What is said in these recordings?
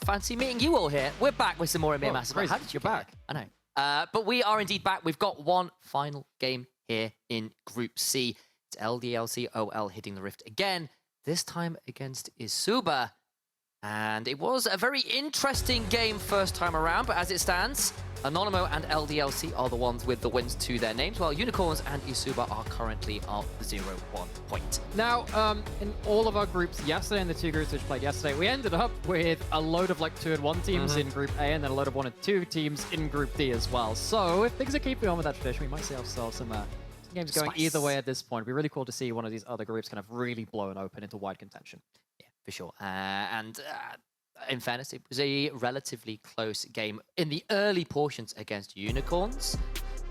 fancy meeting you all here. We're back with some more EMEA Massive. Kryze, How did you you're get back? here? I know. But we are indeed back. We've got one final game here in Group C. It's LDLC OL hitting the Rift again, this time against eSuba. And it was a very interesting game first time around, but as it stands, Anonymo and LDLC are the ones with the wins to their names, while Unicorns and eSuba are currently on the 0-1 point. Now, in all of our groups yesterday, in the two groups which played yesterday, we ended up with a load of like 2 and 1 teams in Group A, and then a load of 1 and 2 teams in Group D as well. So if things are keeping on with that tradition, we might see ourselves some games going either way at this point. It'd be really cool to see one of these other groups kind of really blown open into wide contention. Yeah, for sure. In fairness, it was a relatively close game in the early portions against Unicorns,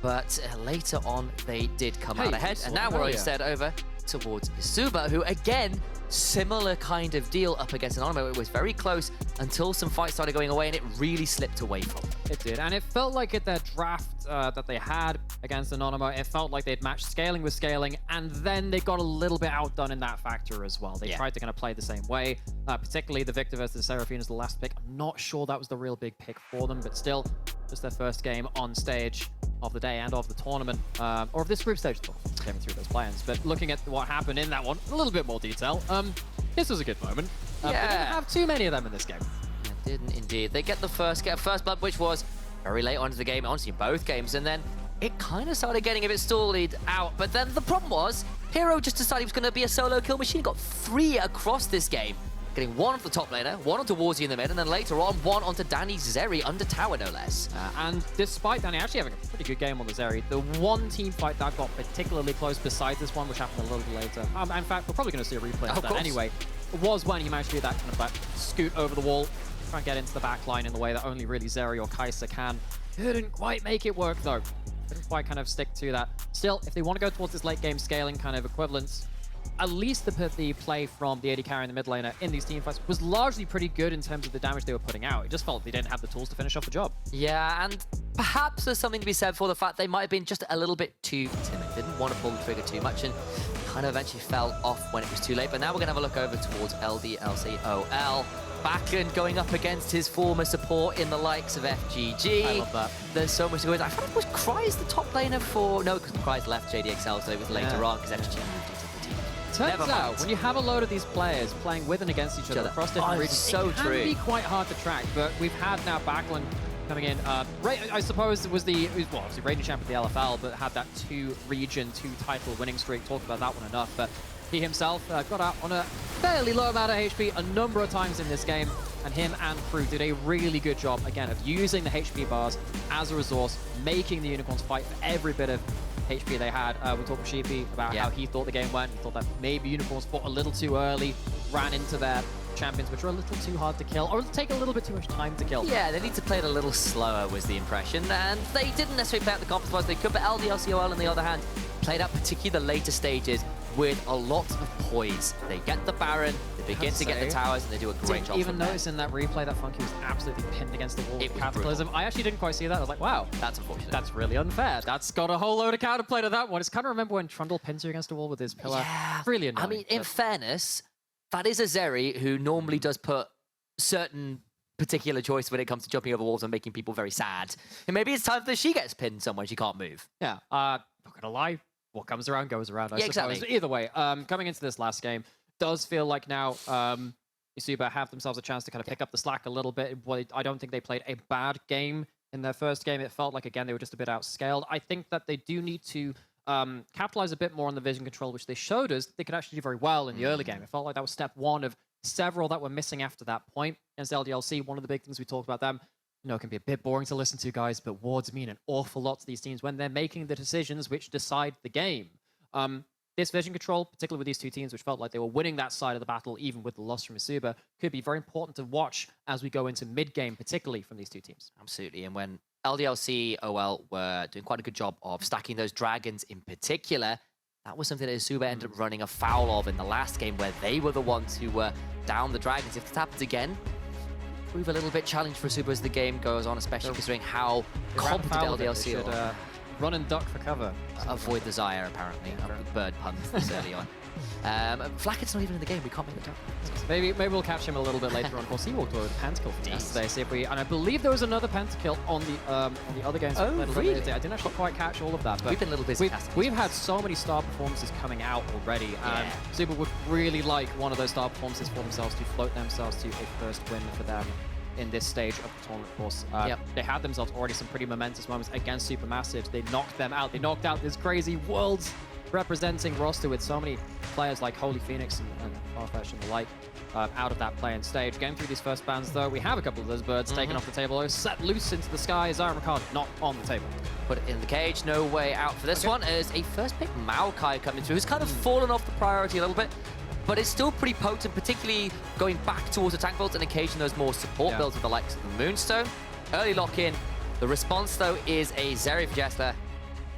but later on they did come out ahead, and now we're instead over towards eSuba, who again, similar kind of deal up against Anonymo. It was very close until some fights started going away, and it really slipped away from them. It did, and it felt like at their draft that they had against Anonymo, it felt like they'd matched scaling with scaling, and then they got a little bit outdone in that factor as well. They tried to kind of play the same way, particularly the Victor versus the Seraphine is the last pick. I'm not sure that was the real big pick for them, but still, just their first game on stage of the day and of the tournament, or of this group stage, came through those plans. But looking at what happened in that one, a little bit more detail, this was a good moment. We didn't have too many of them in this game. Didn't indeed. They get first blood, which was very late on into the game, honestly, in both games, and then it kind of started getting a bit stalled out. But then the problem was, Hero just decided he was going to be a solo kill machine. Got 3 across this game, getting 1 off the top laner, 1 onto Warszi in the mid, and then later on 1 onto DANY Zeri under tower, no less. And despite DANY actually having a pretty good game on the Zeri, the one team fight that got particularly close besides this one, which happened a little bit later, in fact, we're probably going to see a replay of that anyway, was when he managed to do that kind of scoot over the wall, try and get into the back line in the way that only really Zeri or Kryze can. Didn't quite make it work though. Didn't quite kind of stick to that. Still, if they want to go towards this late game scaling kind of equivalence, at least the play from the AD carry and the mid laner in these team fights was largely pretty good in terms of the damage they were putting out. It just felt they didn't have the tools to finish off the job. Yeah, and perhaps there's something to be said for the fact they might have been just a little bit too timid. Didn't want to pull the trigger too much and kind of eventually fell off when it was too late. But now we're going to have a look over towards LDLC OL. Backlund going up against his former support in the likes of FGG. I love that. There's so much to go. I thought it was Kryze the top laner for... No, because Kryze left JDXL, so it was later on because FGG moved into the team. Turns out, when you have a load of these players playing with and against each other across different regions, it can be quite hard to track. But we've had now Backlund coming in. I suppose it was obviously reigning champion of the LFL, but had that 2-region, 2-title winning streak. Talked about that one enough. But he himself got out on a fairly low amount of HP a number of times in this game, and him and crew did a really good job, again, of using the HP bars as a resource, making the Unicorns fight for every bit of HP they had. We talked with Sheepy about how he thought the game went. He thought that maybe Unicorns fought a little too early, ran into their champions, which are a little too hard to kill, or take a little bit too much time to kill. Yeah, they need to play it a little slower, was the impression, and they didn't necessarily play out the confidence as they could, but LDLCOL, on the other hand, played out particularly the later stages with a lot of poise. They get the Baron, they begin to get the towers, and they do a great job. Even notice in that replay that Funky was absolutely pinned against the wall with Cataclysm. I actually didn't quite see that. I was like, wow, that's unfortunate. That's really unfair. That's got a whole load of counterplay to that one. It's kind of remember when Trundle pins you against the wall with his pillar. Yeah, really annoying. I mean, in fairness, that is a Zeri who normally does put certain particular choice when it comes to jumping over walls and making people very sad. And maybe it's time that she gets pinned somewhere she can't move. Yeah, not gonna lie. What comes around goes around, I suppose. Exactly. Either way, coming into this last game, does feel like now eSuba have themselves a chance to kind of pick up the slack a little bit. I don't think they played a bad game in their first game. It felt like, again, they were just a bit outscaled. I think that they do need to capitalize a bit more on the vision control, which they showed us they could actually do very well in the early game. It felt like that was step 1 of several that were missing after that point. Against LDLC, one of the big things we talked about them, it can be a bit boring to listen to, guys, but wards mean an awful lot to these teams when they're making the decisions which decide the game. This vision control, particularly with these two teams, which felt like they were winning that side of the battle, even with the loss from eSuba, could be very important to watch as we go into mid-game, particularly from these two teams. Absolutely, and when LDLC OL were doing quite a good job of stacking those dragons in particular, that was something that eSuba ended up running afoul of in the last game, where they were the ones who were down the dragons. If this happens again, prove a little bit challenged for eSuba as the game goes on, especially considering how competent LDLC are. run and duck for cover. Avoid the Zaya, apparently. Bird puns this early on. FLICKR's not even in the game. We can't make the jump. Maybe we'll catch him a little bit later on. Of course, he walked away with a pentakill from yesterday. See if we, and I believe there was another pentakill on the other games. Oh, really? I didn't actually quite catch all of that. But we've been a little busy. We've had so many star performances coming out already, and Super would really like one of those star performances for themselves to float themselves to a first win for them in this stage of the tournament. Of course, they had themselves already some pretty momentous moments against Supermassives. They knocked them out. They knocked out this crazy Worlds representing roster with so many players like Holy Phoenix and Farfetch and the like out of that play-in stage. Going through these first bans, though, we have a couple of those birds taken off the table, set loose into the sky. Zara Ricard not on the table. Put it in the cage, no way out for this one. As a first pick Maokai coming through, who's kind of fallen off the priority a little bit, but it's still pretty potent, particularly going back towards the tank builds and occasionally those more support builds with the likes of the Moonstone. Early lock-in. The response, though, is a Zeri for Jeskla,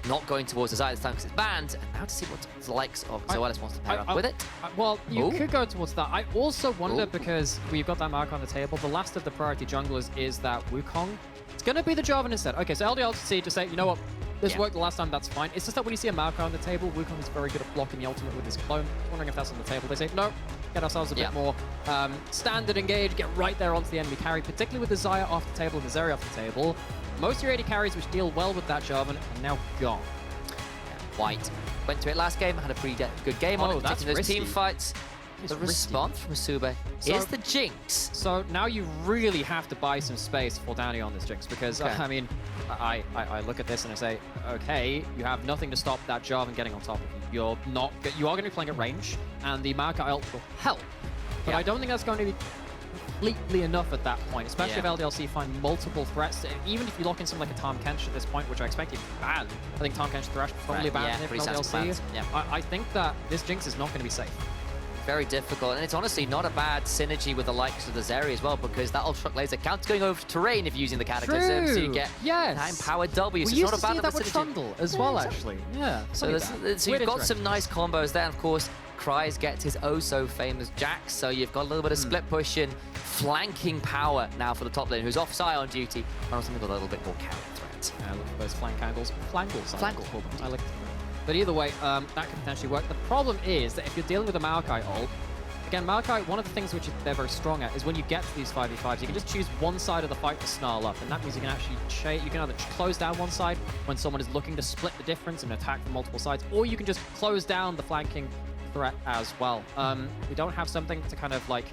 not going towards the side this time because it's banned. And now to see what the likes of Zoelys wants to pair up with it. Well, you could go towards that. I also wonder, because we've got that mark on the table, the last of the priority junglers is that Wukong. It's going to be the Jarvan instead. Okay, so LDLC to say, you know what, this worked the last time, that's fine. It's just that when you see a Maokai on the table, Wukong is very good at blocking the ultimate with his clone. Wondering if that's on the table. They say, no, get ourselves a bit more standard engage, get right there onto the enemy carry, particularly with the Zaya off the table and the Zeri off the table. Most of your AD carries which deal well with that Jarvan are now gone. White went to it last game, had a pretty good game on it, that's taking those risky. team fights. The response from eSuba is the Jinx. So now you really have to buy some space for DANY on this Jinx, because I mean, I look at this and I say, okay, you have nothing to stop that Jarvan getting on top of you. You are going to be playing at range, and the Maokai ult will help, but I don't think that's going to be completely enough at that point, especially if LDLC find multiple threats. Even if you lock in something like a Tahm Kench at this point, which I expect you to ban, I think Tahm Kench Thresh probably banned from LDLC. I think that this Jinx is not going to be safe. Very difficult, and it's honestly not a bad synergy with the likes of the Zeri as well, because that ultra laser counts going over terrain if you're using the Cataclysm, so you get time-powered W, so it's not a bad that with Trundle as well, actually. So you've got some nice combos there, and of course, Kryze gets his oh-so-famous Jax, so you've got a little bit of split push and flanking power now for the top lane, who's off on duty, and also something with a little bit more counter threat. Look at those flank angles. Flangles. I like them. But either way, that could potentially work. The problem is that if you're dealing with a Maokai ult, again, Maokai, one of the things which they're very strong at is when you get to these 5v5s, you can just choose one side of the fight to snarl up, and that means you can actually you can either close down one side when someone is looking to split the difference and attack from multiple sides, or you can just close down the flanking threat as well. We don't have something to kind of like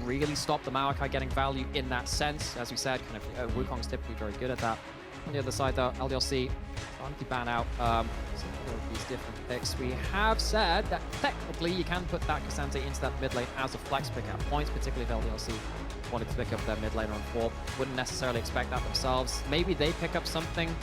really stop the Maokai getting value in that sense. As we said, kind of Wukong's typically very good at that. On the other side, though, LDLC trying to ban out some of these different picks. We have said that technically you can put that Cassandra into that mid lane as a flex pick at points, particularly if LDLC wanted to pick up their mid lane on 4. Wouldn't necessarily expect that themselves. Maybe they pick up something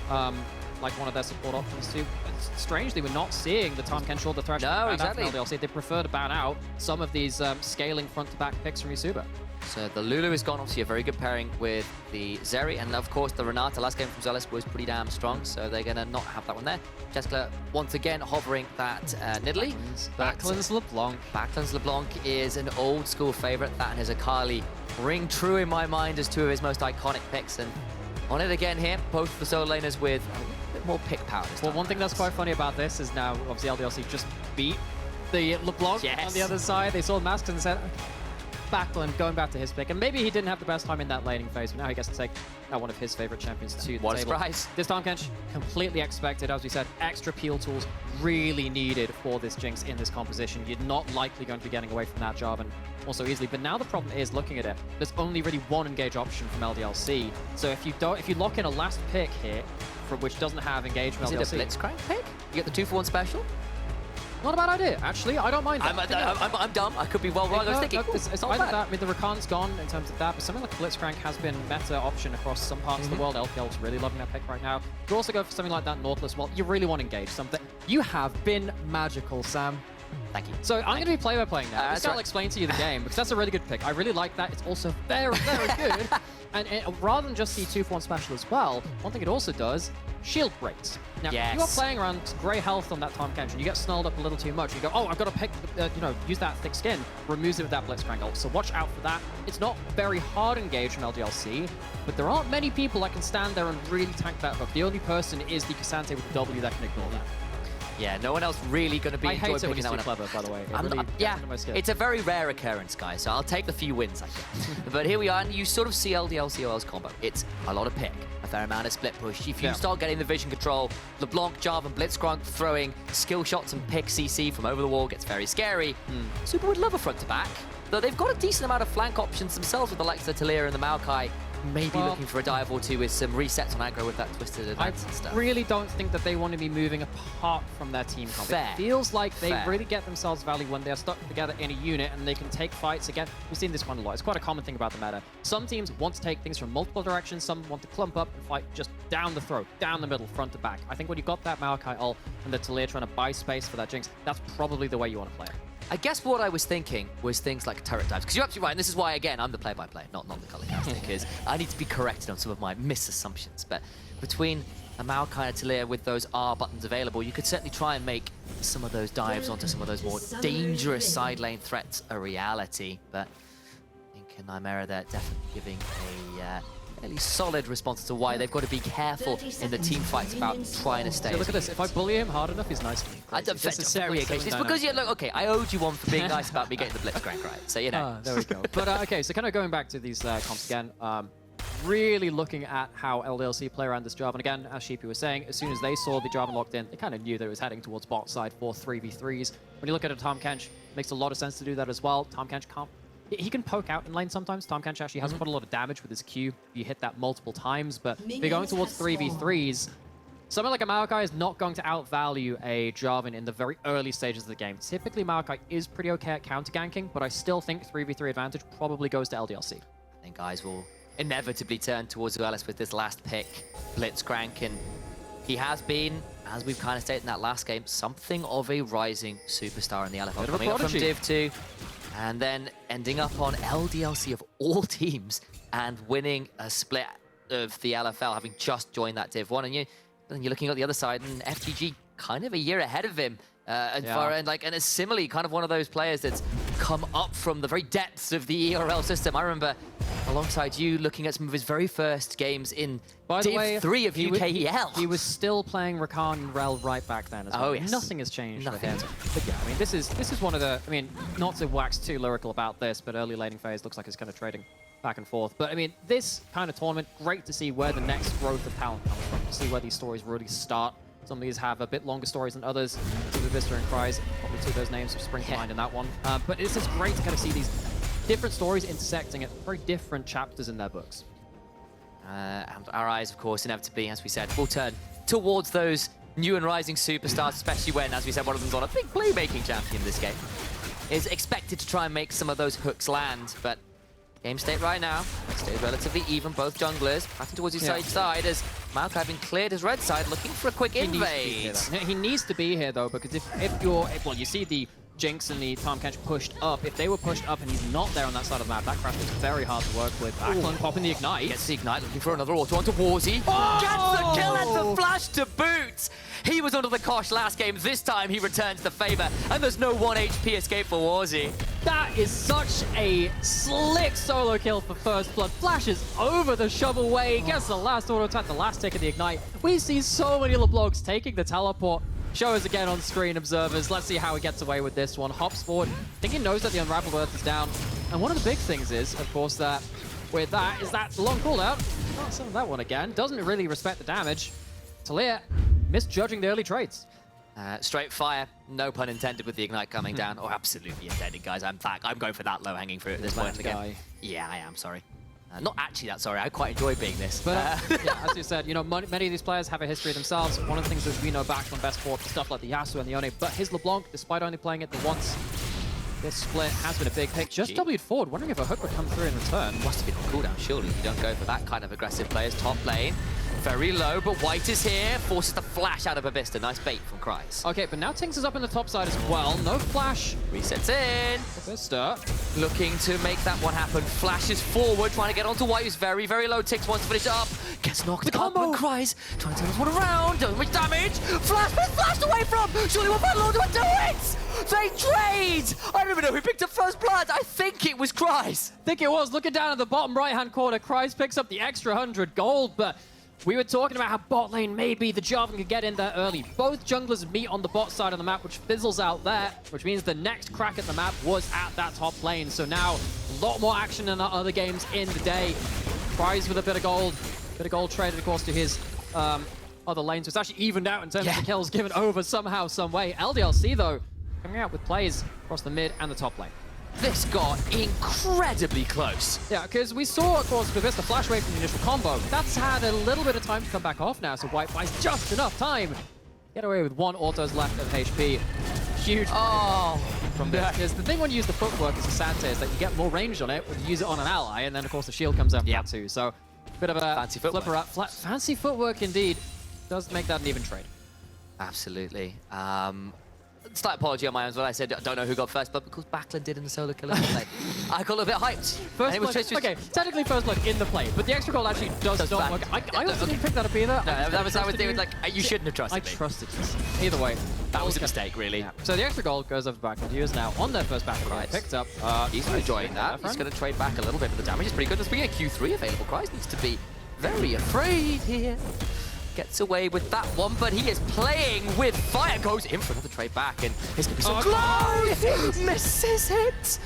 like one of their support options too. But strangely, we're not seeing the Tahm Kench or the Thresh from LDLC. They prefer to ban out some of these scaling front-to-back picks from eSuba. So the Lulu is gone, obviously a very good pairing with the Zeri, and of course the Renata last game from Zoelys was pretty damn strong, so they're going to not have that one there. Jeskla once again hovering that Nidalee. Backlund's LeBlanc. Backlund's LeBlanc is an old school favorite. That and his Akali ring true in my mind as two of his most iconic picks, and on it again here, both the solo laners with a bit more pick power. Well, one thing that's quite funny about this is now obviously LDLC just beat the LeBlanc on the other side. They saw the masks and said, Backlund going back to his pick, and maybe he didn't have the best time in that laning phase, but now he gets to take one of his favorite champions to the table. Surprise. This time, Kench, completely expected. As we said, extra peel tools really needed for this Jinx in this composition. You're not likely going to be getting away from that Jarvan also easily, but now the problem is, looking at it, there's only really one engage option from LDLC. So if you lock in a last pick here, which doesn't have engage from LDLC. Is it a Blitzcrank pick? You get the 2-for-1 special? Not a bad idea, actually. I don't mind that. I'm dumb. I could be well wrong. I was thinking, it's either that. I mean, the Rakan's gone in terms of that, but something like a Blitzcrank has been a meta option across some parts of the world. LPL's really loving that pick right now. You also go for something like that Nautilus. Well, you really want to engage something. You have been magical, Sam. Thank you. So I'm going to be play-by-playing now. I'll explain to you the game, because that's a really good pick. I really like that. It's also very, very good. And rather than just the 2-for-1 special as well, one thing it also does shield breaks. Now, if you are playing around grey health on that Tahm Kench and you get snarled up a little too much, you go, oh, I've got to pick, use that thick skin, removes it with that Blitzcrank ult. So watch out for that. It's not very hard engage from LDLC, but there aren't many people that can stand there and really tank that hook. The only person is the Cassante with W that can ignore that. Yeah, no one else really going to be enjoying picking that one up. Clever, by the way. It's a very rare occurrence, guys, so I'll take the few wins I get. But here we are, and you sort of see LDLC's combo. It's a lot of pick, a fair amount of split push. If you start getting the vision control, LeBlanc, Jarvan, Blitzcrank throwing skill shots and pick CC from over the wall gets very scary. Super would love a front to back, though they've got a decent amount of flank options themselves with the likes of Taliah and the Maokai. Maybe looking for a dive or two with some resets on aggro with that twisted advance and stuff. I really don't think that they want to be moving apart from their team comp. It feels like they really get themselves value when they're stuck together in a unit and they can take fights. Again, we've seen this quite a lot. It's quite a common thing about the meta. Some teams want to take things from multiple directions. Some want to clump up and fight just down the throat, down the middle, front to back. I think when you've got that Maokai ult and the Taliah trying to buy space for that Jinx, that's probably the way you want to play it. I guess what I was thinking was things like turret dives, because you're absolutely right, and this is why, again, I'm the play-by-play, not the color casting, because I need to be corrected on some of my misassumptions. But between a Maokai and a Taliah with those R buttons available, you could certainly try and make some of those dives onto some of those more dangerous side lane threats a reality. But I think in Chimera, they're definitely giving a fairly solid response to why they've got to be careful in the team fights about trying to stay. So look at this. If I bully him hard enough, he's nice to me. It's very occasional. It's because, look, okay, I owed you one for being nice about me getting the Blitzcrank right. So, you know. There we go. But, okay, so kind of going back to these comps again, really looking at how LDLC play around this Jarvan. Again, as Sheepy was saying, as soon as they saw the Jarvan locked in, they kind of knew that it was heading towards bot side for 3v3s. When you look at a Tahm Kench, it makes a lot of sense to do that as well. Tahm Kench can't... He can poke out in lane sometimes. Tahm Kench actually has quite a lot of damage with his Q. You hit that multiple times, but if you're going towards 3v3s, someone like a Maokai is not going to outvalue a Jarvan in the very early stages of the game. Typically, Maokai is pretty okay at counter-ganking, but I still think 3v3 advantage probably goes to LDLC. I think guys will inevitably turn towards Zoelys with this last pick, Blitzcrank, and he has been, as we've kind of stated in that last game, something of a rising superstar in the LFL. Coming up from Div 2, and then ending up on LDLC of all teams and winning a split of the LFL, having just joined that Div 1. And you're looking at the other side, and FGG kind of a year ahead of him. And it's similarly kind of one of those players that's come up from the very depths of the ERL system. I remember alongside you looking at some of his very first games in Div 3 of UKEL. He was still playing Rakan and Rel right back then as well. Oh, yes. Nothing has changed with him. But yeah, I mean, this is one of the, I mean, not to wax too lyrical about this, but early laning phase looks like it's kind of trading back and forth. But I mean, this kind of tournament, great to see where the next growth of talent comes from, to see where these stories really start. Some of these have a bit longer stories than others. bobista and Kryze, probably two of those names spring to mind in that one. But it's just great to kind of see these different stories intersecting at very different chapters in their books. And our eyes, of course, inevitably, as we said, will turn towards those new and rising superstars, especially when, as we said, one of them's on a big playmaking champion this game. Is expected to try and make some of those hooks land, but game state right now, stays relatively even, both junglers passing towards his side as Maokai having cleared his red side, looking for a quick invade. He needs to be here though, because if you're, well, you see the Jinx and the Tahm Kench pushed up. If they were pushed up and he's not there on that side of the map, that crash is very hard to work with. Backlund popping the Ignite. Gets the Ignite, looking for another auto onto Warszi. Oh! Gets the kill and the flash to boot! He was under the cosh last game. This time he returns the favor, and there's no 1 HP escape for Warszi. That is such a slick solo kill for First Blood. Flashes over the shovelway, gets the last auto attack, the last tick of the Ignite. We see so many LeBlancs taking the teleport. Show us again on screen, observers. Let's see how he gets away with this one. Hops forward. I think he knows that the Unraveled Earth is down. And one of the big things is, of course, that with that is that long cooldown. Oh, some of that one again. Doesn't really respect the damage. Taliah misjudging the early trades. Straight fire, no pun intended with the Ignite coming down. Oh, absolutely intended, guys. I'm going for that low-hanging fruit at this point again. Yeah, I am, sorry. Not actually that sorry, I quite enjoy being this. But yeah, as you said, you know, many of these players have a history themselves. One of the things that we know back from Best Four, stuff like the Yasuo and the Yone, but his LeBlanc, despite only playing it the once, this split has been a big pick. Just W'd forward, wondering if a hook would come through in return. Must have been on cooldown, surely. You don't go for that kind of aggressive players. Top lane, very low, but White is here. Forces the flash out of bobista. Nice bait from Kryze. Okay, but now TynX is up in the top side as well. No flash. Resets in. bobista looking to make that one happen. Flashes forward, trying to get onto White, who's very, very low. TynX wants to finish up. Gets knocked up. And Kryze trying to turn this one around. Doing much damage. Flash, been flashed away from. Surely we'll find Lord to do it. They trade! I don't even know who picked up first blood. I think it was Kryze. I think it was. Looking down at the bottom right-hand corner, Kryze picks up the extra 100 gold, but we were talking about how bot lane maybe the Jarvan could get in there early. Both junglers meet on the bot side of the map, which fizzles out there, which means the next crack at the map was at that top lane. So now, a lot more action than other games in the day. Kryze with a bit of gold traded, of course, to his other lanes. So it's actually evened out in terms of the kills given over somehow, some way. LDLC, though, coming out with plays across the mid and the top lane. This got incredibly close. Yeah, because we saw, of course, bobista flash away from the initial combo. That's had a little bit of time to come back off now, so White buys just enough time. Get away with one autos left of HP. Huge from this. Because the thing when you use the footwork as a Santa is that you get more range on it when you use it on an ally, and then, of course, the shield comes out that too. So, a bit of a fancy footwork. Flipper up. Fancy footwork, indeed. Does make that an even trade. Absolutely. Slight apology on my own as well. I said I don't know who got first, but because Backlund did in the solo killer play, I got a little bit hyped. First blood, okay, technically first blood in the play, but the extra goal actually does not work. I also didn't pick that up either. No, that was like you shouldn't have trusted me. I trusted you. Either way, that was a mistake, really. Yeah. So the extra goal goes over to Backlund. He is now on their first back right. Picked up. He's enjoying that. He's going to trade back a little bit, but the damage is pretty good. There's being a Q3 available. Kryze needs to be very afraid here. Gets away with that one, but he is playing with fire. Goes in for another trade back, and it's going to be so close. Misses it.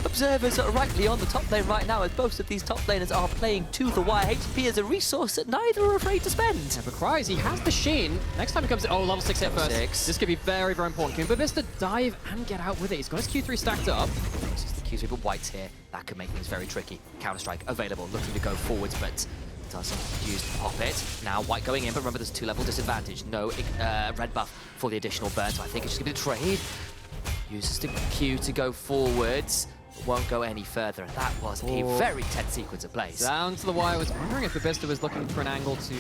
Observers are rightly on the top lane right now, as both of these top laners are playing to the wire. HP is a resource that neither are afraid to spend. Yeah, but Kryze, he has the Sheen. Next time he comes in, level 6 hit first. This could be very, very important. Can bobista dive and get out with it? He's got his Q3 stacked up. This is the Q3, but White's here. That could make things very tricky. Counter-Strike available, looking to go forwards, but doesn't use to pop it. Now White going in, but remember there's 2-level disadvantage. No red buff for the additional burn, so I think it's just going to be a trade. Uses the Q to go forwards, but won't go any further. And that was a very tense sequence of plays. Down to the wire. I was wondering if bobista was looking for an angle to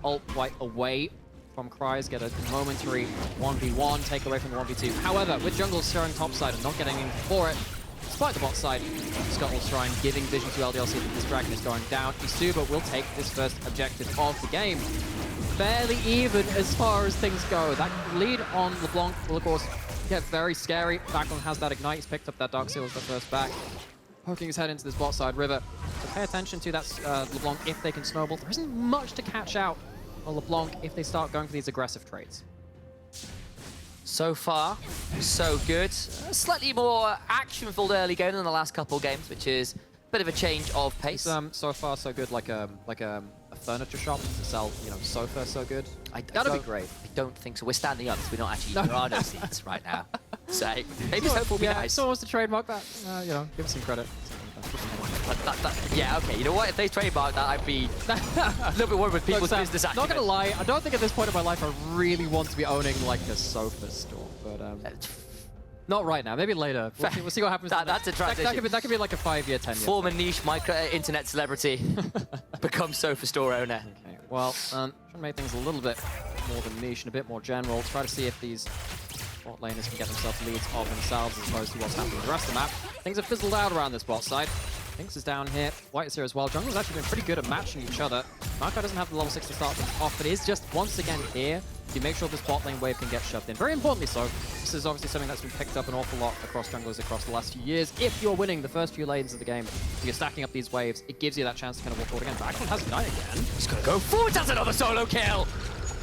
ult White away from Kryze, get a momentary 1v1, take away from the 1v2. However, with jungle showing topside and not getting in for it, despite the bot side, Scuttle Shrine giving vision to LDLC that this dragon is going down. eSuba will take this first objective of the game. Fairly even as far as things go. That lead on LeBlanc will, of course, get very scary. Backlund has that ignite. He's picked up that Dark Seal as the first back. Poking his head into this bot side river. So pay attention to that LeBlanc if they can snowball. There isn't much to catch out on LeBlanc if they start going for these aggressive trades. So far, so good. Slightly more action-filled early game than the last couple of games, which is a bit of a change of pace. So far, so good. Like a furniture shop to sell, sofa. So good. That'd be great. I don't think so. We're standing up. So we're not actually. There are no seats right now. So maybe sofa will be nice. Someone wants to trademark that. Give us some credit. Yeah, okay. You know what? If they trademark that, I'd be a little bit worried with people's business acumen. Not gonna lie, I don't think at this point in my life I really want to be owning like a sofa store, but not right now. Maybe later. We'll see what happens. That's a transition. That could be like a 5-year, 10-year. Former niche internet celebrity becomes sofa store owner. Okay. Well, trying to make things a little bit more than niche and a bit more general. Try to see if these bot laners can get themselves leads of themselves as opposed to what's happening with the rest of the map. Things have fizzled out around this bot side. TynX is down here. White is here as well. Jungle's actually been pretty good at matching each other. Maokai doesn't have the level 6 to start them off, but is just once again here to make sure this bot lane wave can get shoved in. Very importantly so. This is obviously something that's been picked up an awful lot across junglers across the last few years. If you're winning the first few lanes of the game, if you're stacking up these waves, it gives you that chance to kind of walk forward again. Backlund has Ignite again. He's going to go forward. That's another solo kill.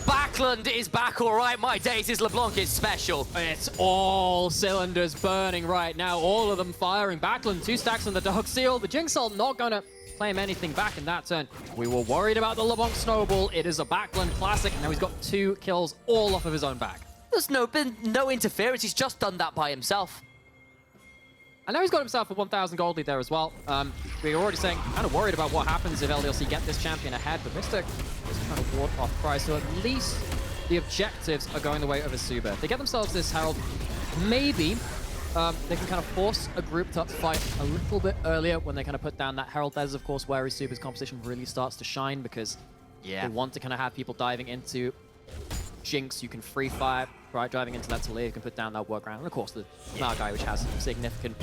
Backlund is back all right. My days, his LeBlanc is special. It's all cylinders burning right now. All of them firing. Backlund, 2 stacks on the Dark Seal. The Jinx ult not going to claim anything back in that turn. We were worried about the LeBlanc snowball. It is a Backlund classic. Now he's got 2 kills all off of his own back. There's been no interference. He's just done that by himself. And now he's got himself a 1,000 gold lead there as well. We were already saying, kind of worried about what happens if LDLC get this champion ahead, but Mr. is trying to ward off Kryze, so at least the objectives are going the way of eSuba. They get themselves this Herald. Maybe they can kind of force a group to fight a little bit earlier when they kind of put down that Herald. That is, of course, where eSuba's composition really starts to shine, because Yeah. They want to kind of have people diving into Jinx. You can free fire, right? Driving into that Taliah, you can put down that workaround. And of course, the Maokai, which has significant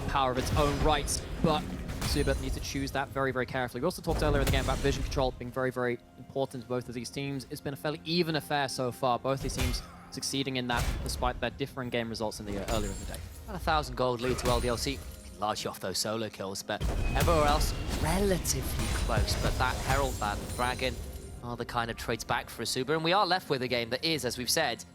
power of its own rights. But eSuba needs to choose that very, very carefully. We also talked earlier in the game about vision control being very, very important to both of these teams. It's been a fairly even affair so far. Both these teams succeeding in that, despite their differing game results in the earlier in the day. About 1,000 gold lead to LDLC. Largely off those solo kills, but everywhere else relatively close. But that Herald, that Dragon are the kind of traits back for eSuba, and we are left with a game that is, as we've said,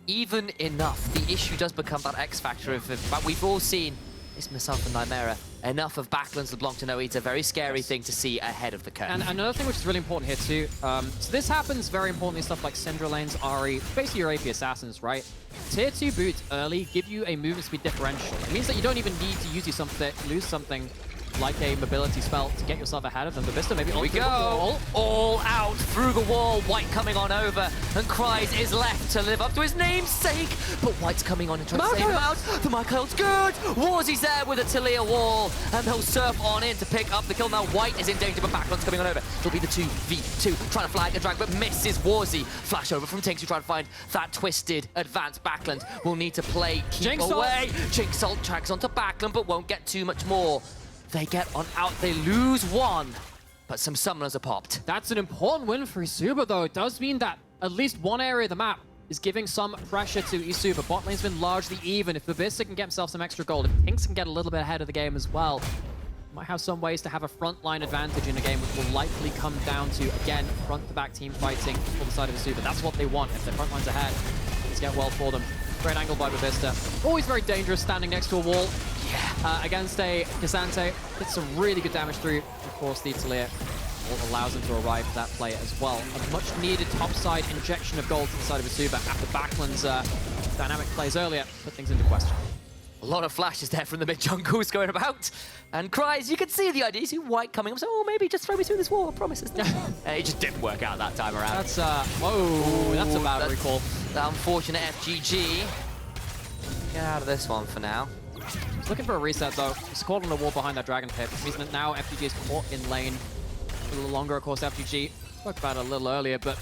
even enough. The issue does become that X factor but we've all seen, it's myself and Nymera, enough of Backlund's LeBlanc to know it's a very scary thing to see ahead of the curve. And another thing which is really important here too, so this happens very importantly, stuff like Syndra lanes, Ahri, basically your AP assassins, right? Tier 2 boots early give you a movement speed differential. It means that you don't even need to use lose something like a mobility spell to get yourself ahead of them. Bobista maybe Here we go, all out through the wall. White coming on over, and Kryze is left to live up to his namesake. But White's coming on and trying to save him out. The Maokai's good. Warszi's there with a Taliah wall, and they'll surf on in to pick up the kill. Now White is in danger, but Backlund's coming on over. It'll be the 2v2, trying to flag and drag, but misses Warszi. Flash over from TynX, who try to find that twisted advanced. Backlund will need to play keep Jinx away. Jinx ult tracks onto Backlund, but won't get too much more. They get on out, they lose one, but some summoners are popped. That's an important win for eSuba, though. It does mean that at least one area of the map is giving some pressure to eSuba. Bot lane's been largely even. If Bobista can get himself some extra gold, if TynX can get a little bit ahead of the game as well, might have some ways to have a frontline advantage in a game, which will likely come down to, again, front-to-back team fighting for the side of eSuba. That's what they want. If their frontline's ahead, let's get well for them. Great angle by Bobista. Always very dangerous standing next to a wall. Yeah. Against a Cassante, gets some really good damage through. Of course, the Taliah allows him to arrive for that play as well. A much needed topside injection of gold to the side of eSuba after Backlund's dynamic plays earlier put things into question. A lot of flashes there from the mid jungles going about. And Kryze, you can see the idea. You see White coming up, so oh, maybe just throw me through this wall, I promise. It just didn't work out that time around. That's, whoa, that's a bad recall. The unfortunate FGG. Get out of this one for now. He's looking for a reset, though. He's caught on the wall behind that Dragon Pit. It means that now FGG is caught in lane a little longer. Of course, FGG spoke about it a little earlier, but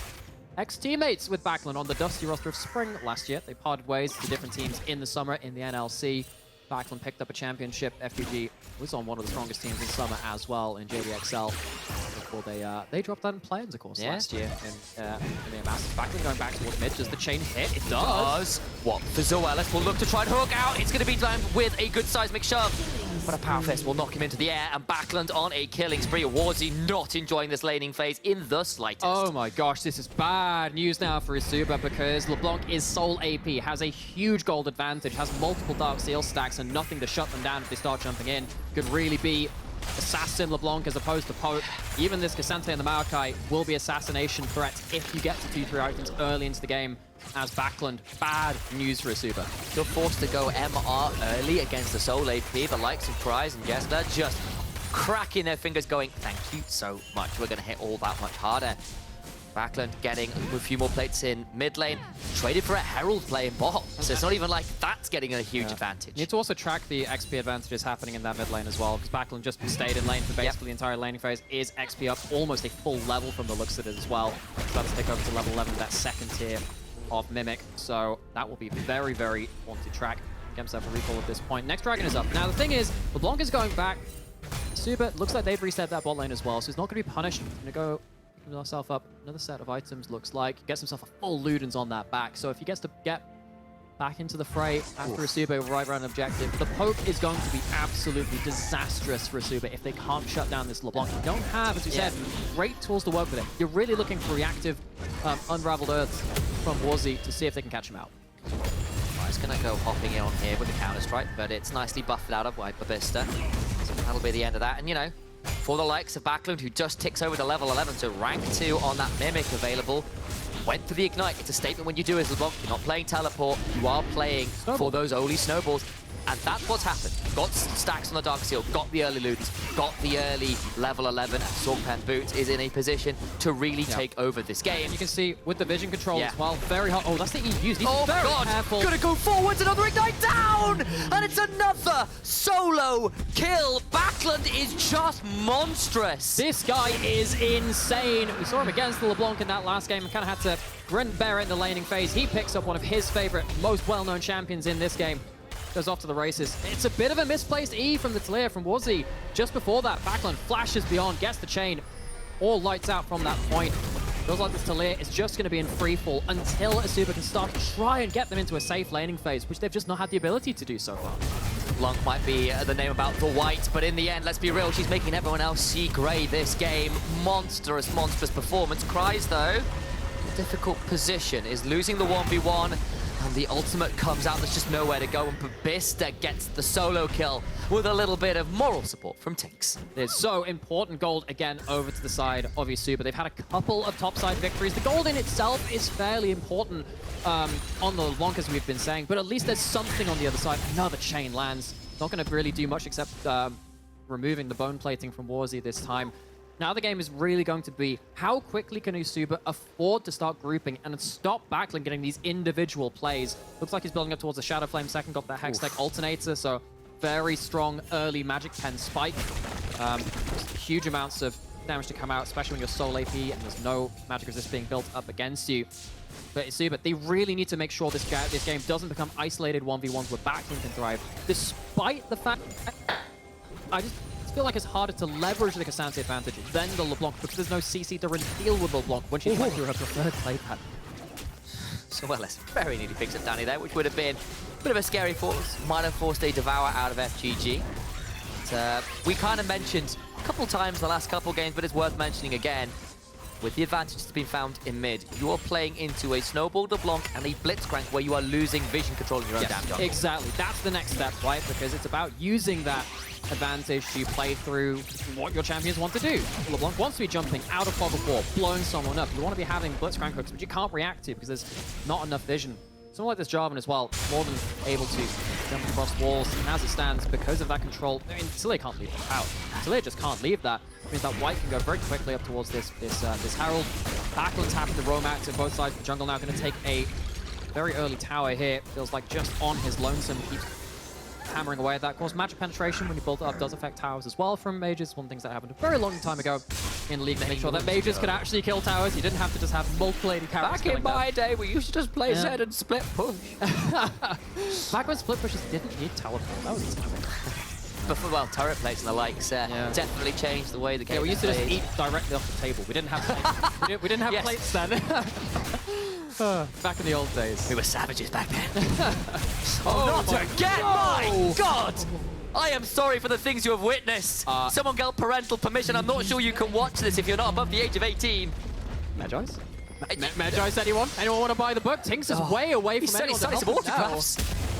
ex-teammates with Backlund on the dusty roster of Spring last year. They parted ways to different teams in the summer in the NLC. Backlund picked up a championship. FGG was on one of the strongest teams in summer as well in JDXL. Before they dropped out in play-ins, of course, last year in the Masters. Backlund going back towards mid. Does the chain hit? It does. What? The Zoelys will look to try and hook out. It's going to be timed with a good seismic shove. But a Power Fist will knock him into the air, and Backlund on a killing spree. Warszi not enjoying this laning phase in the slightest. Oh my gosh, this is bad news now for eSuba because LeBlanc is sole AP, has a huge gold advantage, has multiple Dark Seal stacks and nothing to shut them down if they start jumping in. Could really be Assassin LeBlanc as opposed to Poke. Even this Cassante and the Maokai will be assassination threats if you get to 2-3 items early into the game as Backlund. Bad news for eSuba. You're forced to go MR early against the sole AP. The likes of Kryze and Jeskla just cracking their fingers going, thank you so much. We're going to hit all that much harder. Backlund getting a few more plates in mid lane. Traded for a Herald play in bot. So it's not even like that's getting a huge advantage. You need to also track the XP advantages happening in that mid lane as well, because Backlund just stayed in lane for basically the entire laning phase. Is XP up almost a full level from the looks of it as well. About to take over to level 11, that second tier of Mimic. So that will be very, very important to track. Get himself a recall at this point. Next Dragon is up. Now the thing is, LeBlanc is going back. eSuba looks like they've reset that bot lane as well, so he's not going to be punished. He's going to go himself up another set of items, looks like. Gets himself a full Ludens on that back. So if he gets to get back into the fray after eSuba right around an objective, the poke is going to be absolutely disastrous for eSuba if they can't shut down this LeBlanc. You don't have, as we said, great tools to work with it. You're really looking for reactive Unraveled Earths from Warszi to see if they can catch him out. He's going to go hopping in on here with the counter-strike, but it's nicely buffed out of by Bobista. So that'll be the end of that. And, you know, for the likes of Backlund, who just ticks over to level 11, so rank 2 on that Mimic available, went for the Ignite. It's a statement when you do as LeBlanc. You're not playing Teleport, you are playing for those only snowballs. And that's what's happened. got stacks on the Dark Seal, got the early loot, got the early level 11, and Swordpan Boots is in a position to really take over this game. And you can see with the vision control as well, very hot. Oh, that's the EU. He's very careful. Gonna go forwards, another ignite down! And it's another solo kill. Backlund is just monstrous. This guy is insane. We saw him against the LeBlanc in that last game and kind of had to grin and bear it in the laning phase. He picks up one of his favorite, most well-known champions in this game. Goes off to the races. It's a bit of a misplaced E from the Taliah from Warszi. Just before that, Backlund flashes beyond, gets the chain, all lights out from that point. Feels like this Taliah is just going to be in free fall until eSuba can start to try and get them into a safe laning phase, which they've just not had the ability to do so far. LeBlanc might be the name about the white, but in the end, let's be real, she's making everyone else see grey this game. Monstrous, monstrous performance. Kryze, though, difficult position, is losing the 1v1, and the ultimate comes out. There's just nowhere to go, and bobista gets the solo kill with a little bit of moral support from TynX. It's so important gold again over to the side of eSuba. They've had a couple of topside victories. The gold in itself is fairly important on the LeBlanc, as we've been saying, but at least there's something on the other side. Another chain lands. Not going to really do much except removing the bone plating from Warszi this time. Now the game is really going to be how quickly can eSuba afford to start grouping and stop Backlund getting these individual plays. Looks like he's building up towards the Shadow Flame second, got that Hextech alternator, so very strong early Magic Pen spike. Huge amounts of damage to come out, especially when you're sole AP and there's no magic resist being built up against you. But eSuba, they really need to make sure this game doesn't become isolated 1v1s where Backlund can thrive, despite the fact I just feel like it's harder to leverage the Cassandra advantage than the LeBlanc because there's no CC to deal with LeBlanc when she's went through her preferred play pattern. Zoelys very nearly picks up DANY there, which would have been a bit of a scary force. Minor forced a devour out of FGG. But, we kind of mentioned a couple times in the last couple games, but it's worth mentioning again. With the advantage that's been found in mid, you are playing into a Snowball LeBlanc and a Blitzcrank where you are losing vision control in your own damn jungle. Exactly. That's the next step, right? Because it's about using that advantage to play through what your champions want to do. LeBlanc wants to be jumping out of fog of war, blowing someone up. You want to be having Blitzcrank hooks, but you can't react to because there's not enough vision. Someone like this Jarvan as well, more than able to jump across walls. And as it stands, because of that control, I mean, Taliah can't leave that out. Taliah just can't leave that. It means that white can go very quickly up towards this Herald. Backlund's having to roam out to both sides of the jungle now. Going to take a very early tower here. Feels like just on his lonesome. Keeps hammering away at that. Of course, magic penetration when you build it up does affect towers as well from mages. One of the things that happened a very long time ago in League to make sure that mages could actually kill towers. You didn't have to just have multiple AD characters. Back in my day, we used to just play Zed and split push. Back when split pushes didn't need tower pull. That was his time. Before, well, turret plates and the likes definitely changed the way the game we used to just eat directly off the table. We didn't have plates. we didn't have plates then. Back in the old days. We were savages back then. Oh, not again! My God! I am sorry for the things you have witnessed. Someone get parental permission. I'm not sure you can watch this if you're not above the age of 18. Magi's? Magi's, anyone? Anyone want to buy the book? TynX is way away from anyone to help autographs.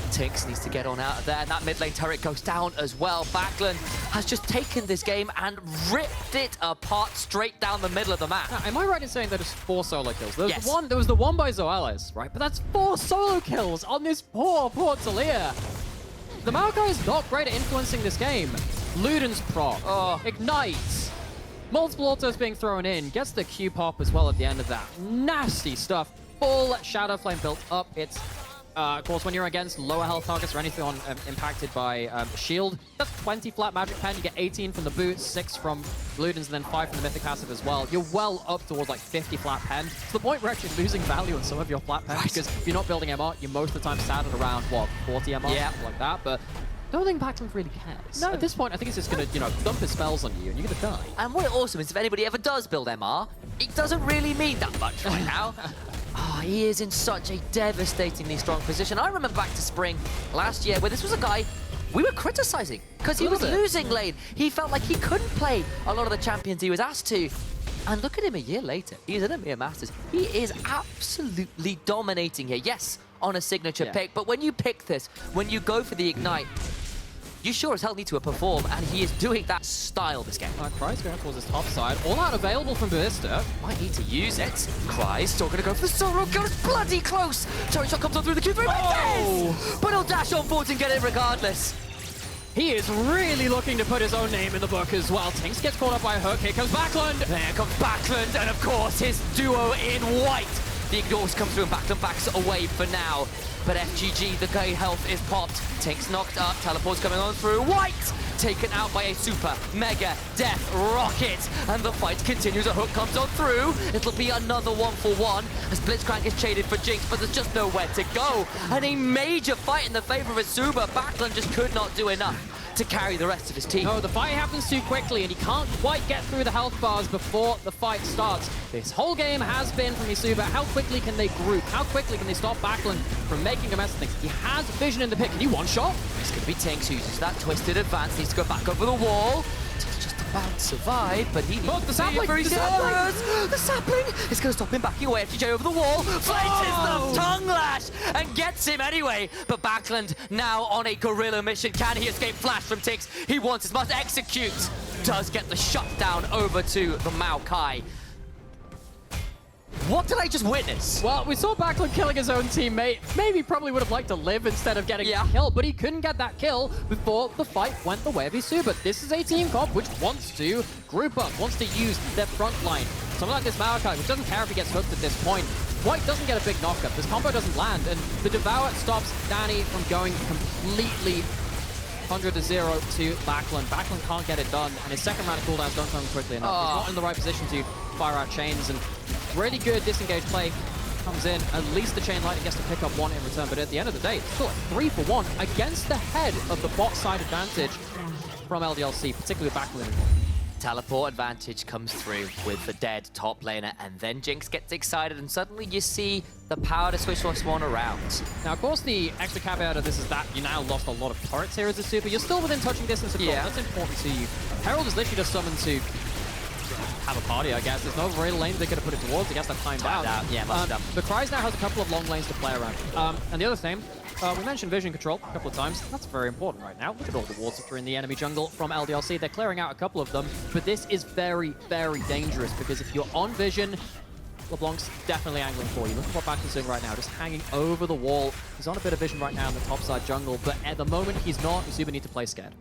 TynX needs to get on out of there, and that mid lane turret goes down as well. Backlund has just taken this game and ripped it apart straight down the middle of the map. Now, am I right in saying that it's 4 solo kills? There was the one by Zoelys, right? But that's 4 solo kills on this poor Taliah. The Maokai is not great at influencing this game. Luden's proc, ignites, multiple autos being thrown in, gets the Q pop as well at the end of that. Nasty stuff. Full Shadow Flame built up. It's of course, when you're against lower health targets or anything impacted by shield, that's 20 flat magic pen. You get 18 from the boots, 6 from Luden's, and then 5 from the mythic passive as well. You're well up towards like 50 flat pen. To the point where you're actually losing value on some of your flat pen because if you're not building MR, you're most of the time sat at around, what, 40 MR? Yeah. Something like that. But I don't think Backlund really cares. No. At this point, I think he's just going to, dump his spells on you and you're going to die. And what awesome is if anybody ever does build MR, it doesn't really mean that much right now. He is in such a devastatingly strong position. I remember back to spring last year where this was a guy we were criticizing because he was losing lane. He felt like he couldn't play a lot of the champions he was asked to. And look at him a year later. He's in EMEA Masters. He is absolutely dominating here. Yes, on a signature pick, but when you pick this, when you go for the ignite, you sure as hell need to perform, and he is doing that style this game. Kryze going towards his top side. All out available from bobista. Might need to use it. Kryze still going to go for the solo kill. It's bloody close. Turret shot comes on through the Q3. But he'll dash on forward and get it regardless. He is really looking to put his own name in the book as well. TynX gets caught up by a hook. Here comes Backlund. There comes Backlund, and of course his duo in white. The exhaust comes through and Backlund backs away for now. But FGG, the great health is popped. TynX knocked up, teleport's coming on through. White! Taken out by a super, mega, death rocket. And the fight continues, a hook comes on through. It'll be another 1-for-1 as Blitzcrank is traded for Jinx, but there's just nowhere to go. And a major fight in the favor of eSuba. Backlund just could not do enough to carry the rest of his team. No, the fight happens too quickly, and he can't quite get through the health bars before the fight starts. This whole game has been from eSuba. How quickly can they group? How quickly can they stop Backlund from making a mess of things? He has vision in the pit. Can he one-shot? It's going to be TynX who uses that twisted advance. Needs to go back over the wall. TynX just about survived, but he needs the sapling! The sapling is going to stop him backing away. FGJ over the wall. Flates the tongue lash and gets him anyway. But Backlund now on a guerrilla mission. Can he escape flash from TynX? He wants his must execute. Does get the shutdown over to the Maokai. What did I just witness? Well, we saw Backlund killing his own teammate. Maybe probably would have liked to live instead of getting a kill, but he couldn't get that kill before the fight went the way of eSuba. This is a team comp which wants to group up, wants to use their front line. Someone like this Maokai, which doesn't care if he gets hooked at this point. White doesn't get a big knockup. This combo doesn't land, and the Devour stops DANY from going completely 100-0 to Backlund. Backlund can't get it done, and his second round of cooldowns don't come quickly enough. He's not in the right position to fire out chains, and really good disengage play comes in. At least the chain lightning gets to pick up one in return, but at the end of the day, it's still a 3-for-1 against the head of the bot side advantage from LDLC, particularly with Backlund. Teleport advantage comes through with the dead top laner, and then Jinx gets excited, and suddenly you see the power to switch one around. Now, of course, the extra caveat of this is that you now lost a lot of turrets here as a super. You're still within touching distance of goal. That's important to you. Herald is literally just summoned to have a party, I guess. There's no real lane they could have put it towards. I guess that timed out. Yeah, must have. The Kryze now has a couple of long lanes to play around. And the other thing, we mentioned vision control a couple of times. That's very important right now. Look at all the wards that are in the enemy jungle from LDLC. They're clearing out a couple of them, but this is very, very dangerous because if you're on vision, LeBlanc's definitely angling for you. Look at what Backlund's doing right now, just hanging over the wall. He's on a bit of vision right now in the top side jungle, but at the moment he's not. eSuba need to play scared.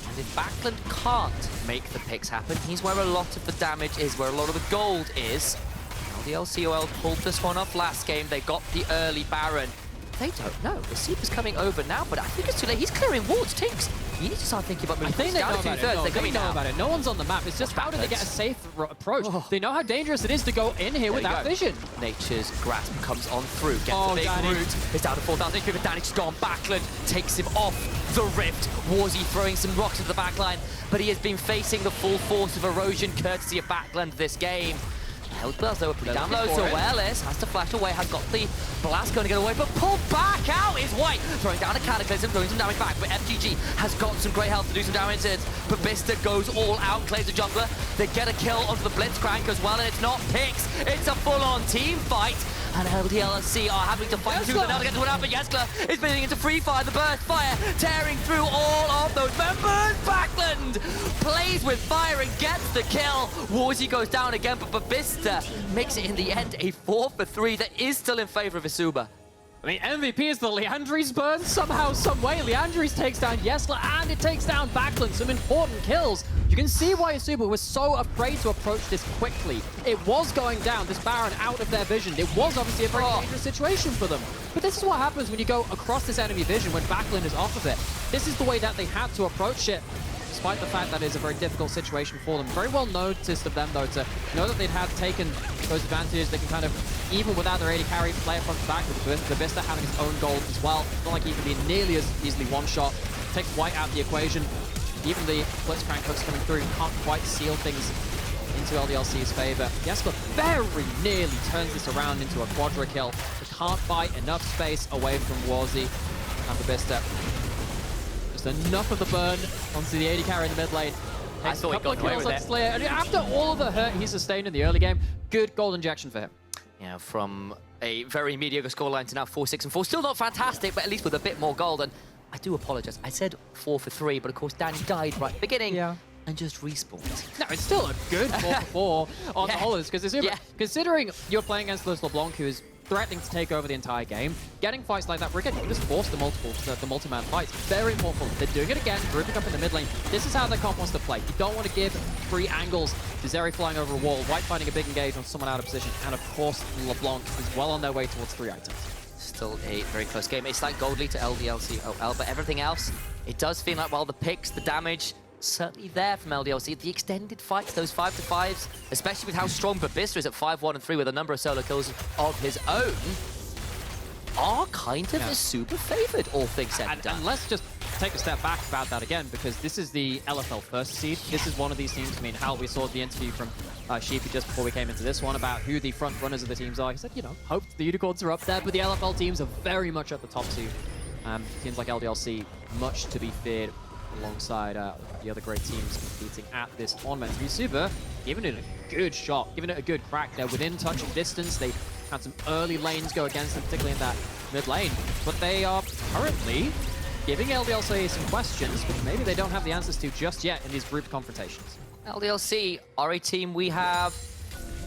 And if Backlund can't make the picks happen, he's where a lot of the damage is, where a lot of the gold is. LDLC pulled this one off last game. They got the early Baron. They don't know. The Seeper's coming over now, but I think it's too late. He's clearing wards. TynX, you need to start thinking about moving. I think they know about it. No, they know about it. No one's on the map. It's just how do they get a safe approach? They know how dangerous it is to go in here without vision. Nature's grasp comes on through. Gets a big root. It's down to 4,000. DANY's gone. Backlund takes him off the rift. Warszi throwing some rocks into the backline, but he has been facing the full force of erosion courtesy of Backlund this game. Health burst though, pretty down low. Zoelys has to flash away, has got the blast going to get away, but pulled back out is White. Throwing down a Cataclysm, throwing some damage back, but FGG has got some great health to do some damage. Bobista goes all out, claims the jungler. They get a kill onto the Blitzcrank as well, and it's not picks. It's a full-on team fight. And LDLC are having to fight through the now to get to one up, but Jeskla is beginning into free fire. The burst fire tearing through all of those members. Backlund plays with fire and gets the kill. Warszi goes down again, but Bobista makes it in the end a 4-for-3 that is still in favor of eSuba. I mean, MVP is the Liandry's burn somehow, some way. Liandry's takes down Jeskla and it takes down Backlund. Some important kills. You can see why eSuba was so afraid to approach this quickly. It was going down, this Baron out of their vision. It was obviously a very dangerous situation for them. But this is what happens when you go across this enemy vision when Backlund is off of it. This is the way that they had to approach it, despite the fact that it's a very difficult situation for them. Very well noticed of them, though, to know that they'd have taken those advantages. They can kind of, even without their AD carry, play it front to back with the Bobista having his own gold as well. It's not like he can be nearly as easily one-shot. Takes White out of the equation. Even the Blitzcrank hooks coming through can't quite seal things into LDLC's favor. Jeskla very nearly turns this around into a quadra kill. They can't buy enough space away from Warszi and Bobista. Just enough of the burn onto the AD carry in the mid lane. I thought he got away with it. Slayer. And after all of the hurt he sustained in the early game, good gold injection for him. Yeah, from a very mediocre scoreline to now 4-6-4. Still not fantastic, but at least with a bit more gold. And I do apologize. I said 4-for-3, but of course DANY died right at the beginning and just respawned. No, it's still a good 4-for-4 on the whole, because considering you're playing against LeBlanc, who is threatening to take over the entire game. Getting fights like that, we're getting just force the multi-man fights. Very important. They're doing it again, grouping up in the mid lane. This is how their comp wants to play. You don't want to give free angles to Zeri flying over a wall, White finding a big engage on someone out of position, and of course, LeBlanc is well on their way towards 3 items. Still a very close game. It's like gold lead to LDLC OL, but everything else, it does feel like, well, the picks, the damage, certainly there from LDLC. The extended fights, those 5-5s, especially with how strong bobista is at 5-1 and 3 with a number of solo kills of his own, are kind of super favored, all things said and done. And let's just take a step back about that again, because this is the LFL first seed. This is one of these teams. I mean, Hal, we saw the interview from Sheepy just before we came into this one about who the front runners of the teams are. He said, you know, hope the Unicorns are up there, but the LFL teams are very much at the top two. Teams like LDLC, much to be feared alongside the other great teams competing at this tournament. eSuba giving it a good shot, giving it a good crack. They're within touching distance. They had some early lanes go against them, particularly in that mid lane. But they are currently giving LDLC some questions, which maybe they don't have the answers to just yet in these group confrontations. LDLC are a team we have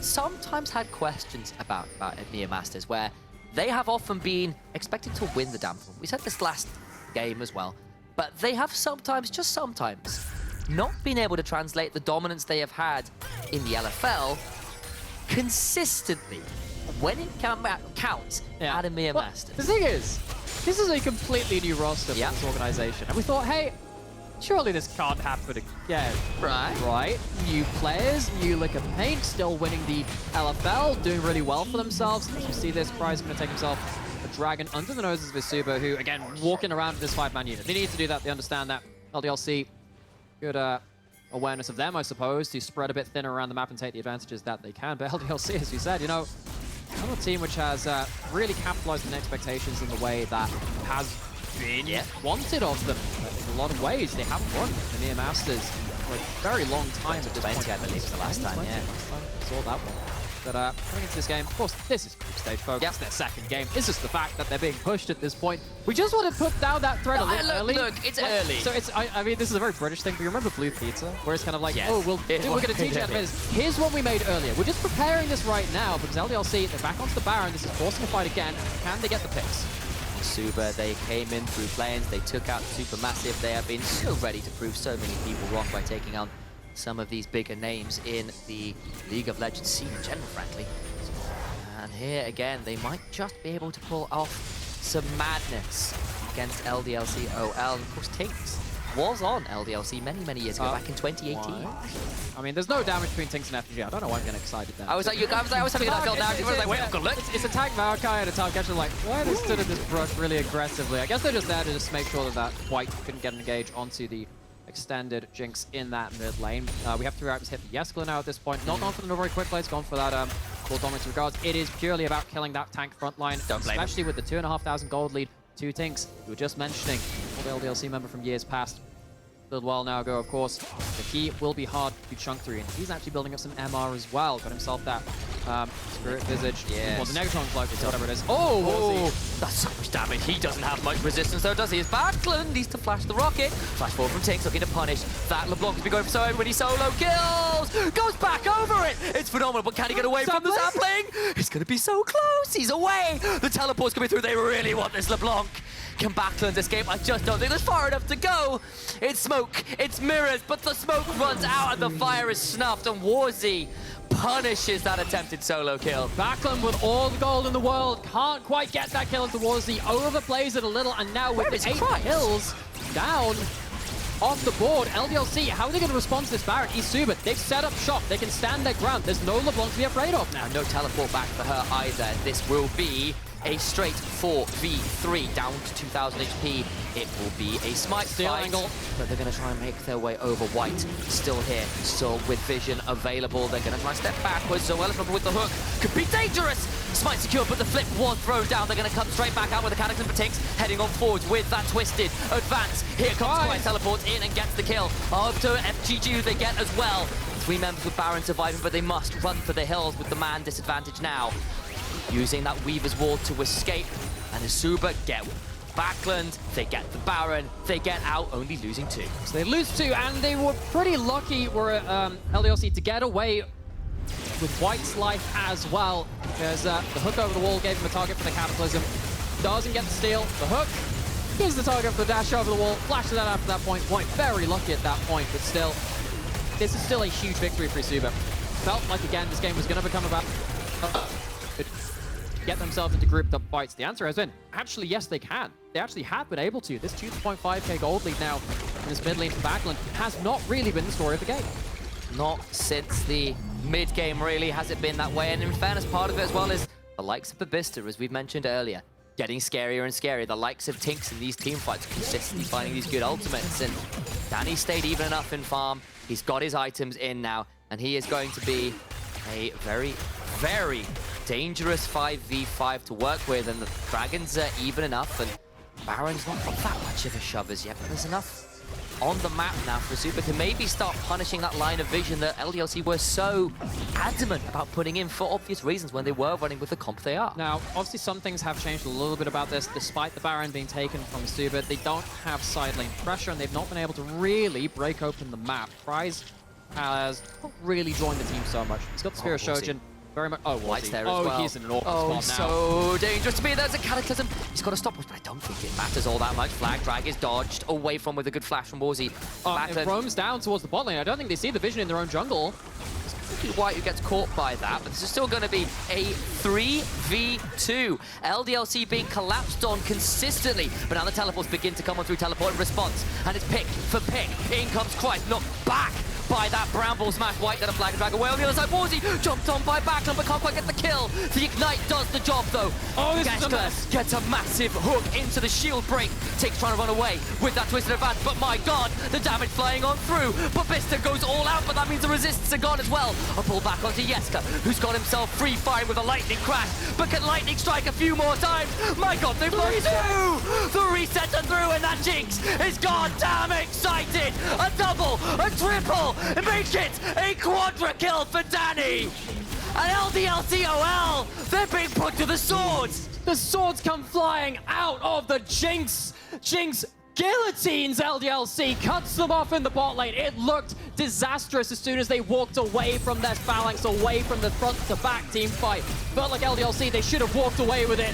sometimes had questions about EMEA Masters, where they have often been expected to win the damn thing. We said this last game as well. But they have sometimes, just sometimes, not been able to translate the dominance they have had in the LFL consistently when it counts at EMEA Masters. The thing is, this is a completely new roster for this organization. And we thought, hey, surely this can't happen again. Right? New players, new lick of paint, still winning the LFL, doing really well for themselves. As we see this, Kryze going to take himself a dragon under the noses of eSuba, who, again, walking around with this 5-man unit. They need to do that. They understand that. LDLC, good awareness of them, I suppose, to spread a bit thinner around the map and take the advantages that they can. But LDLC, as you said, you know, another team which has really capitalized on expectations in the way that has been wanted of them. In a lot of ways, they haven't won the EMEA Masters for a very long time at this point. I believe, was the last time, Saw that one. But coming into this game, of course, this is group stage, folks. It's their second game. It's just the fact that they're being pushed at this point. We just want to put down that thread a little early. Look, it's early. So it's, I mean, this is a very British thing, but you remember Blue Pizza? Where it's kind of like, oh, we're going to teach you how to make this. Here's what we made earlier. We're just preparing this right now because LDLC, they're back onto the Baron. This is forcing a fight again. Can they get the picks? eSuba, they came in through planes. They took out Supermassive. They have been so ready to prove so many people wrong by taking on some of these bigger names in the League of Legends scene in general, frankly. And here again, they might just be able to pull off some madness against LDLC OL. Of course, TynX was on LDLC many years ago, back in 2018. I mean, there's no damage between TynX and FG. I don't know why I'm getting excited there. I was like, I was having that felt down. I was like, wait, I've got look. It's a tag Maokai and a Tahm catcher. Like, why are they stood in this brush really aggressively? I guess they're just there to just make sure that White couldn't get an engage onto the extended Jinx in that mid lane. We have 3 items hit for Jeskla now at this point. Not gone for the very quick plays, gone for that full dominance regards. It is purely about killing that tank front line, especially with the 2,500 gold lead to TynX. We were just mentioning, the LDLC member from years past. A little while now ago, of course. The key will be hard to chunk through, and he's actually building up some MR as well. Got himself that Spirit Visage. Well, the Negatron Cloak, whatever it is. Oh, that's so much damage. He doesn't have much resistance, though, does he? His Backlund needs to flash the rocket. Flash forward from TynX, looking to punish that. LeBlanc has been going for so many solo kills. Goes back over it. It's phenomenal, but can he get away from the sapling? It's going to be so close. He's away. The teleport's coming through. They really want this LeBlanc. Can Backlund escape? I just don't think there's far enough to go. It's smoke, it's mirrors, but the smoke runs out and the fire is snuffed, and Warszi punishes that attempted solo kill. Backlund with all the gold in the world can't quite get that kill into Warszi. Overplays it a little, and now with 8 kills down off the board, LDLC, how are they going to respond to this Baron? eSuba, they've set up shop. They can stand their ground. There's no LeBlanc to be afraid of now. No teleport back for her either. This will be a straight 4v3 down to 2,000 HP. It will be a smite Steel fight, angle, but they're going to try and make their way over. White still here, still with vision available. They're going to try and step backwards. Zoelys with the hook could be dangerous. Smite secure, but the flip was thrown down. They're going to come straight back out with the Cataclysm for TynX, heading on forwards with that twisted advance. Here comes Kryze, teleports in and gets the kill. Up to FGG, they get as well. 3 members with Baron surviving, but they must run for the hills with the man disadvantage now. Using that Weaver's Ward to escape, and eSuba get Backlund, they get the Baron, they get out, only losing 2. So they lose 2, and they were pretty lucky, LDLC, to get away with White's life as well, because the hook over the wall gave him a target for the Cataclysm. Doesn't get the steal. The hook gives the target for the dash over the wall. Flashes that after that point. White very lucky at that point, but still, this is still a huge victory for eSuba. Felt like, again, this game was going to become about get themselves into grouped up fights. The answer has been, actually, yes, they can. They actually have been able to. This 2.5k gold lead now in this mid lane for Backlund has not really been the story of the game. Not since the mid-game, really, has it been that way. And in fairness, part of it as well is the likes of bobista, as we've mentioned earlier, getting scarier and scarier. The likes of TynX in these team fights, consistently finding these good ultimates. And DANY stayed even enough in farm. He's got his items in now, and he is going to be a very, very dangerous 5v5 to work with. And the Dragons are even enough, and Baron's not got that much of a shove as yet, but there's enough on the map now for eSuba to maybe start punishing that line of vision that LDLC were so adamant about putting in for obvious reasons when they were running with the comp they are. Now, obviously some things have changed a little bit about this. Despite the Baron being taken from eSuba, they don't have side lane pressure, and they've not been able to really break open the map. Kryze has not really joined the team so much. He's got the Spear of Shojin. Very much. Oh, White's there as well. well. He's in an awkward spot now. So dangerous to be. There's a Cataclysm. He's got to stop us, but I don't think it matters all that much. Flag drag is dodged away from with a good flash from Warszi. It roams down towards the bot lane. I don't think they see the vision in their own jungle. It's White who gets caught by that, but this is still going to be a 3v2. LDLC being collapsed on consistently, but now the teleports begin to come on through teleport in response, and it's pick for pick. In comes Kryze, knocked back by that Bramble smash. White got a flag and drag away on the other side. Warszi jumped on by Backlund, but can't quite get the kill. The Ignite does the job, though. Oh, this Jeskla gets a massive hook into the shield break. TynX trying to run away with that twisted advance, but my god, the damage flying on through. bobista goes all out, but that means the resists are gone as well. A pull back onto Jeskla, who's got himself free firing with a lightning crash, but can lightning strike a few more times? My god, they've got two! The reset are through, and that Jinx is god damn excited! A double, a triple, make it a quadra kill for DANY! And LDLC OL, they're being put to the swords! The swords come flying out of the Jinx! Jinx guillotines LDLC, cuts them off in the bot lane. It looked disastrous as soon as they walked away from their phalanx, away from the front to back team fight. Felt like LDLC, they should have walked away with it.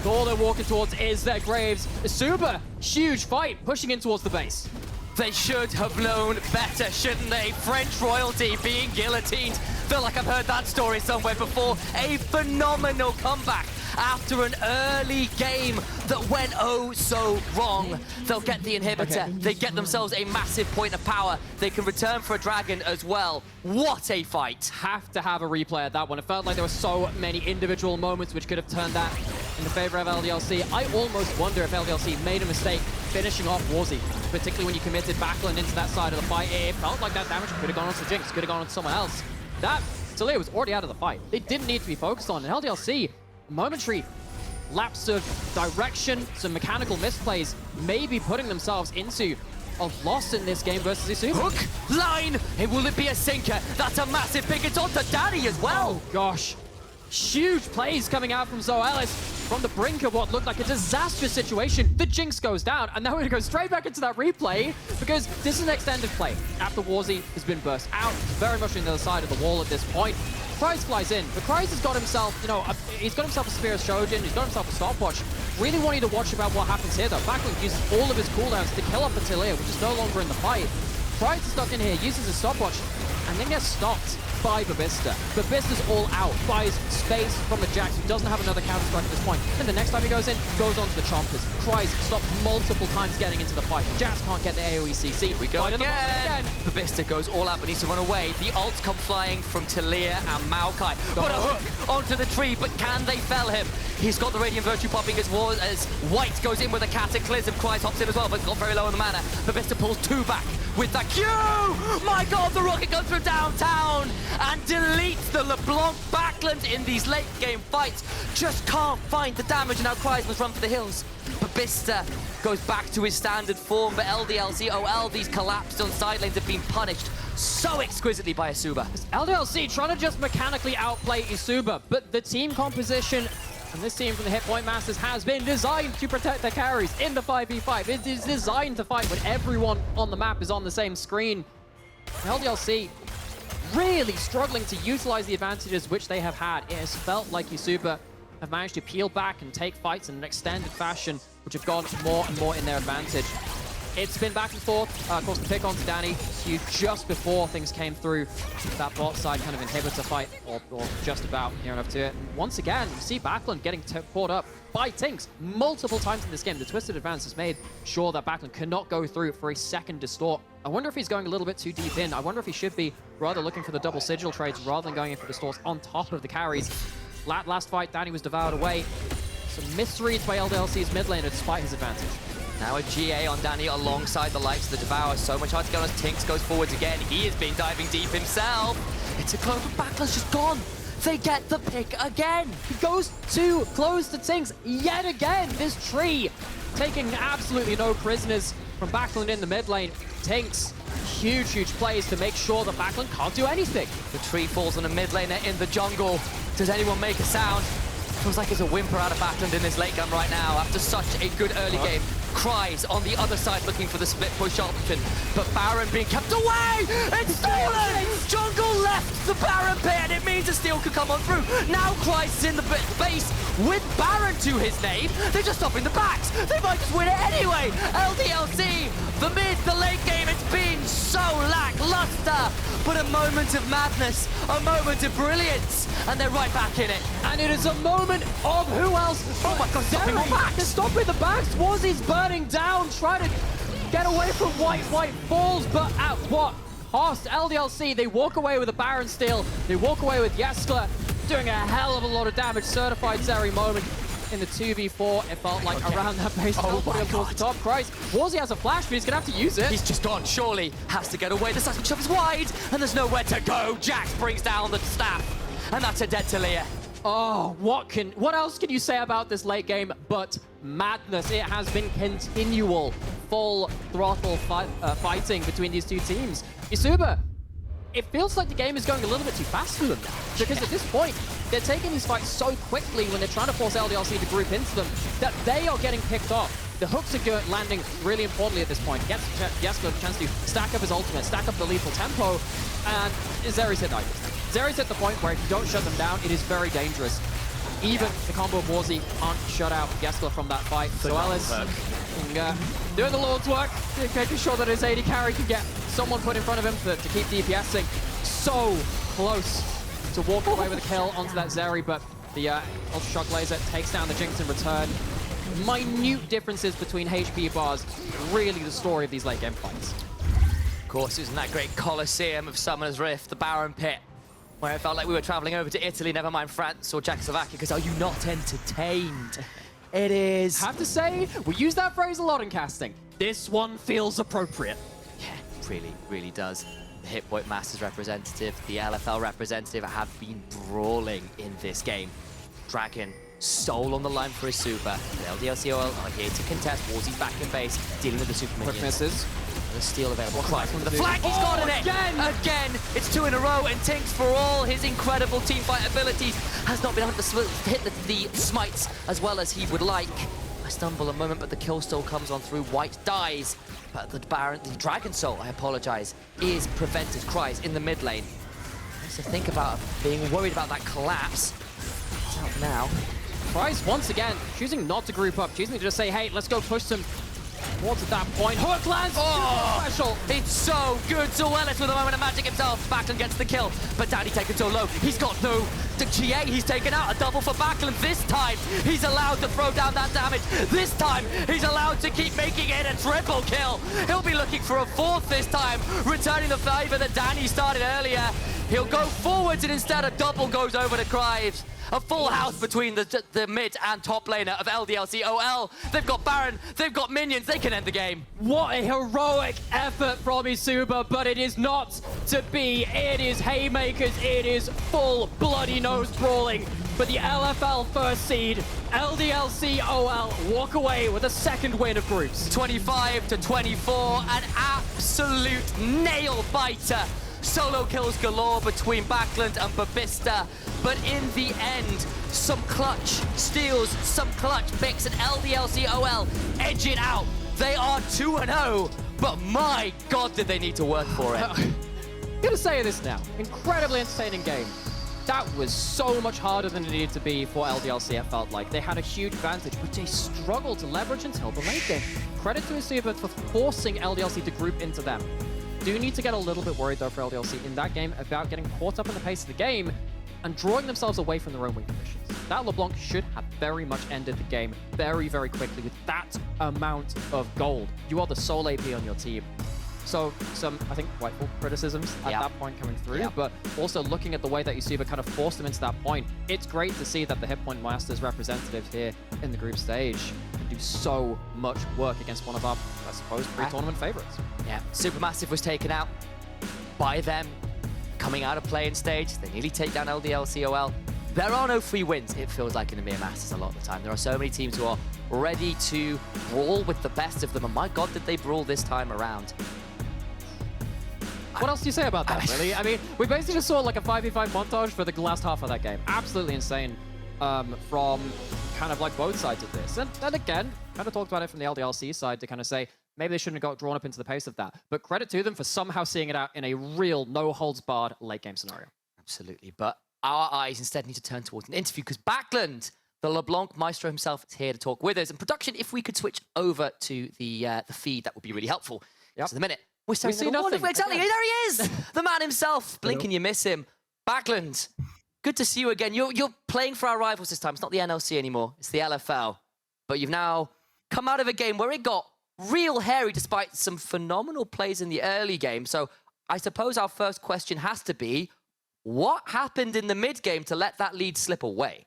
All they're walking towards is their graves. eSuba, huge fight, pushing in towards the base. They should have known better, shouldn't they? French royalty being guillotined. Feel like I've heard that story somewhere before. A phenomenal comeback after an early game that went oh so wrong. They'll get the inhibitor. Okay. They get themselves a massive point of power. They can return for a dragon as well. What a fight. Have to have a replay at that one. It felt like there were so many individual moments which could have turned that in the favor of LDLC. I almost wonder if LDLC made a mistake finishing off Warszi, particularly when you committed Backlund into that side of the fight. It felt like that damage could have gone on to Jinx, could have gone on to someone else. That Taliah was already out of the fight. They didn't need to be focused on. And LDLC, momentary lapse of direction, some mechanical misplays, maybe putting themselves into a loss in this game versus eSuba. Hook, line, will it be a sinker? That's a massive pick. It's on to DANY as well. Oh gosh. Huge plays coming out from Zoelys from the brink of what looked like a disastrous situation. The Jinx goes down, and now we're going to go straight back into that replay because this is an extended play. After Warszi has been burst out, very much on the other side of the wall at this point. Kryze flies in, but Kryze has got himself, he's got himself a Spear of Shojin, he's got himself a stopwatch. Really wanting to watch about what happens here though. Backlund uses all of his cooldowns to kill off the Taliah, which is no longer in the fight. Kryze is stuck in here, uses his stopwatch, and then gets stopped by bobista. Bobista's all out, buys space from the Jax, who doesn't have another counter strike at this point. And the next time he goes in, goes onto the Chompers. Kryze stopped multiple times getting into the fight. Jax can't get the AoE CC. Here we go again. bobista goes all out, but needs to run away. The ults come flying from Taliah and Maokai. Put a hook onto the tree, but can they fell him? He's got the Radiant Virtue popping as White goes in with a Cataclysm. Kryze hops in as well, but it's got very low on the mana. bobista pulls two back with that Q! My god, the rocket goes through downtown and deletes the LeBlanc Backlund in these late game fights. Just can't find the damage, and now Kryze must run for the hills. bobista goes back to his standard form, but LDLC OL, these collapsed on side lanes have been punished so exquisitely by eSuba. LDLC trying to just mechanically outplay eSuba, but the team composition and this team from the Hit Point Masters has been designed to protect their carries in the 5v5. It is designed to fight when everyone on the map is on the same screen. LDLC really struggling to utilize the advantages which they have had. It has felt like eSuba have managed to peel back and take fights in an extended fashion, which have gone more and more in their advantage. It's been back and forth. Of course, the pick onto DANY, huge just before things came through. That bot side kind of inhibitor fight, or just about near enough to it. And once again, you see Backlund getting caught up by TynX multiple times in this game. The Twisted Advance has made sure that Backlund cannot go through for a second distort. I wonder if he's going a little bit too deep in. I wonder if he should be rather looking for the double sigil trades rather than going in for distorts on top of the carries. Last fight, DANY was devoured away. Some misreads by LDLC's mid laner despite his advantage. Now a GA on DANY alongside the likes of the Devour. So much hard to get on as TynX goes forwards again. He has been diving deep himself. It's a close, but Backlund's just gone. They get the pick again. He goes too close to TynX yet again. This tree taking absolutely no prisoners from Backlund in the mid lane. TynX, huge plays to make sure that Backlund can't do anything. The tree falls on a mid laner in the jungle. Does anyone make a sound? Feels like there's a whimper out of Backlund in this late gun right now after such a good early game. Kryze on the other side looking for the split push option, but Baron being kept away! It's stolen! Jungle left the Baron pit and it means a steal could come on through. Now Kryze is in the base with Baron to his name. They're just stopping the backs. They might just win it anyway. LDLC, the mid, the late game, it's been so lackluster, but a moment of madness, a moment of brilliance, and they're right back in it. And it is a moment of who else? Oh my god, stopping the backs! They're stopping the backs. Warzi's burning down, trying to get away from White falls, but at what cost? LDLC, they walk away with a Baron steal. They walk away with Jeskla doing a hell of a lot of damage. Certified Zeri moment in the 2v4. It felt like around that base. Oh my god. Towards the top. Kryze, Warszi has a flash, but he's gonna have to use it. He's just gone, surely. Has to get away. The second shot is wide, and there's nowhere to go. Jax brings down the staff, and that's a dead Taliah. Oh, what else can you say about this late game but madness? It has been continual, full throttle fighting between these two teams. eSuba, it feels like the game is going a little bit too fast for them, because at this point, they're taking these fights so quickly when they're trying to force LDLC to group into them that they are getting picked off. The hooks are good, landing really importantly at this point. Gets Jeskla a chance to stack up his ultimate, stack up the lethal tempo, and Zeri's hit Zeri's hit the point where if you don't shut them down, it is very dangerous. Even the combo of Warszi can't shut out Jeskla from that fight. Zoelys doing the Lord's work, making sure that his AD carry can get someone put in front of him to keep DPSing. So close to walk away with a kill onto that Zeri, but the Ultra Shock Laser takes down the Jinx in return. Minute differences between HP bars, really the story of these late game fights. Of course, it was in that great Colosseum of Summoner's Rift, the Baron Pit, where it felt like we were traveling over to Italy, never mind France or Czechoslovakia, because are you not entertained? It is. I have to say, we use that phrase a lot in casting. This one feels appropriate. Yeah, really does. The Hit Point Masters representative, the LFL representative have been brawling in this game. Dragon, Soul on the line for eSuba. The LDLC are here to contest. Warszi's back in base, dealing with the super minions. Quick misses. The steal available. Kryze from the flank, he's got it! Again! It's 2 in a row, and TynX, for all his incredible teamfight abilities, has not been able to hit the smites as well as he would like. I stumble a moment, but the kill still comes on through. White dies, but the Dragon Soul, I apologize, is prevented. Kryze in the mid lane. Nice to think about being worried about that collapse. It's out now. Kryze, once again, choosing not to group up, choosing to just say, hey, let's go push some towards at that point. Hook lands! Oh, special! It's so good. Zoelys with a moment of magic himself. Backlund gets the kill, but DANY taken so low. He's got no the GA. He's taken out a double for Backlund. This time, he's allowed to throw down that damage. This time, he's allowed to keep making it a triple kill. He'll be looking for a 4th this time, returning the favor that DANY started earlier. He'll go forwards, and instead a double goes over to Kryze. A full house between the mid and top laner of LDLC OL. They've got Baron, they've got minions, they can end the game. What a heroic effort from eSuba, but it is not to be. It is haymakers, it is full bloody nose brawling. But the LFL first seed, LDLC OL, walk away with a 2nd win of groups. 25-24, an absolute nail biter. Solo kills galore between Backlund and bobista, but in the end, some clutch steals, some clutch picks, and LDLC OL edge it out. They are 2-0, but my god, did they need to work for it. gonna say this now. Incredibly entertaining game. That was so much harder than it needed to be for LDLC, it felt like. They had a huge advantage, but they struggled to leverage until the late game. Credit to eSuba for forcing LDLC to group into them. Do need to get a little bit worried, though, for LDLC in that game about getting caught up in the pace of the game and drawing themselves away from their own win conditions. That LeBlanc should have very much ended the game very, very quickly with that amount of gold. You are the sole AP on your team. So some, I think, rightful criticisms at that point coming through, but also looking at the way that eSuba kind of forced them into that point, it's great to see that the Hit Point Masters representatives here in the group stage can do so much work against one of our, I suppose, pre-tournament favorites. Yeah, Supermassive was taken out by them coming out of playing stage. They nearly take down LDLCOL. There are no free wins, it feels like, in the EMEA Masters a lot of the time. There are so many teams who are ready to brawl with the best of them, and my God, did they brawl this time around. What else do you say about that, really? I mean, we basically just saw like a 5v5 montage for the last half of that game. Absolutely insane from kind of like both sides of this. And then again, kind of talked about it from the LDLC side to kind of say, maybe they shouldn't have got drawn up into the pace of that. But credit to them for somehow seeing it out in a real no-holds-barred late-game scenario. Absolutely, but our eyes instead need to turn towards an interview because Backlund, the LeBlanc maestro himself, is here to talk with us. And production, if we could switch over to the feed, that would be really helpful. Yep. So the minute. We see nothing. Exactly. There he is, the man himself. Blinking, you miss him. Backlund, good to see you again. You're playing for our rivals this time. It's not the NLC anymore. It's the LFL. But you've now come out of a game where it got real hairy despite some phenomenal plays in the early game. So I suppose our first question has to be, what happened in the mid game to let that lead slip away?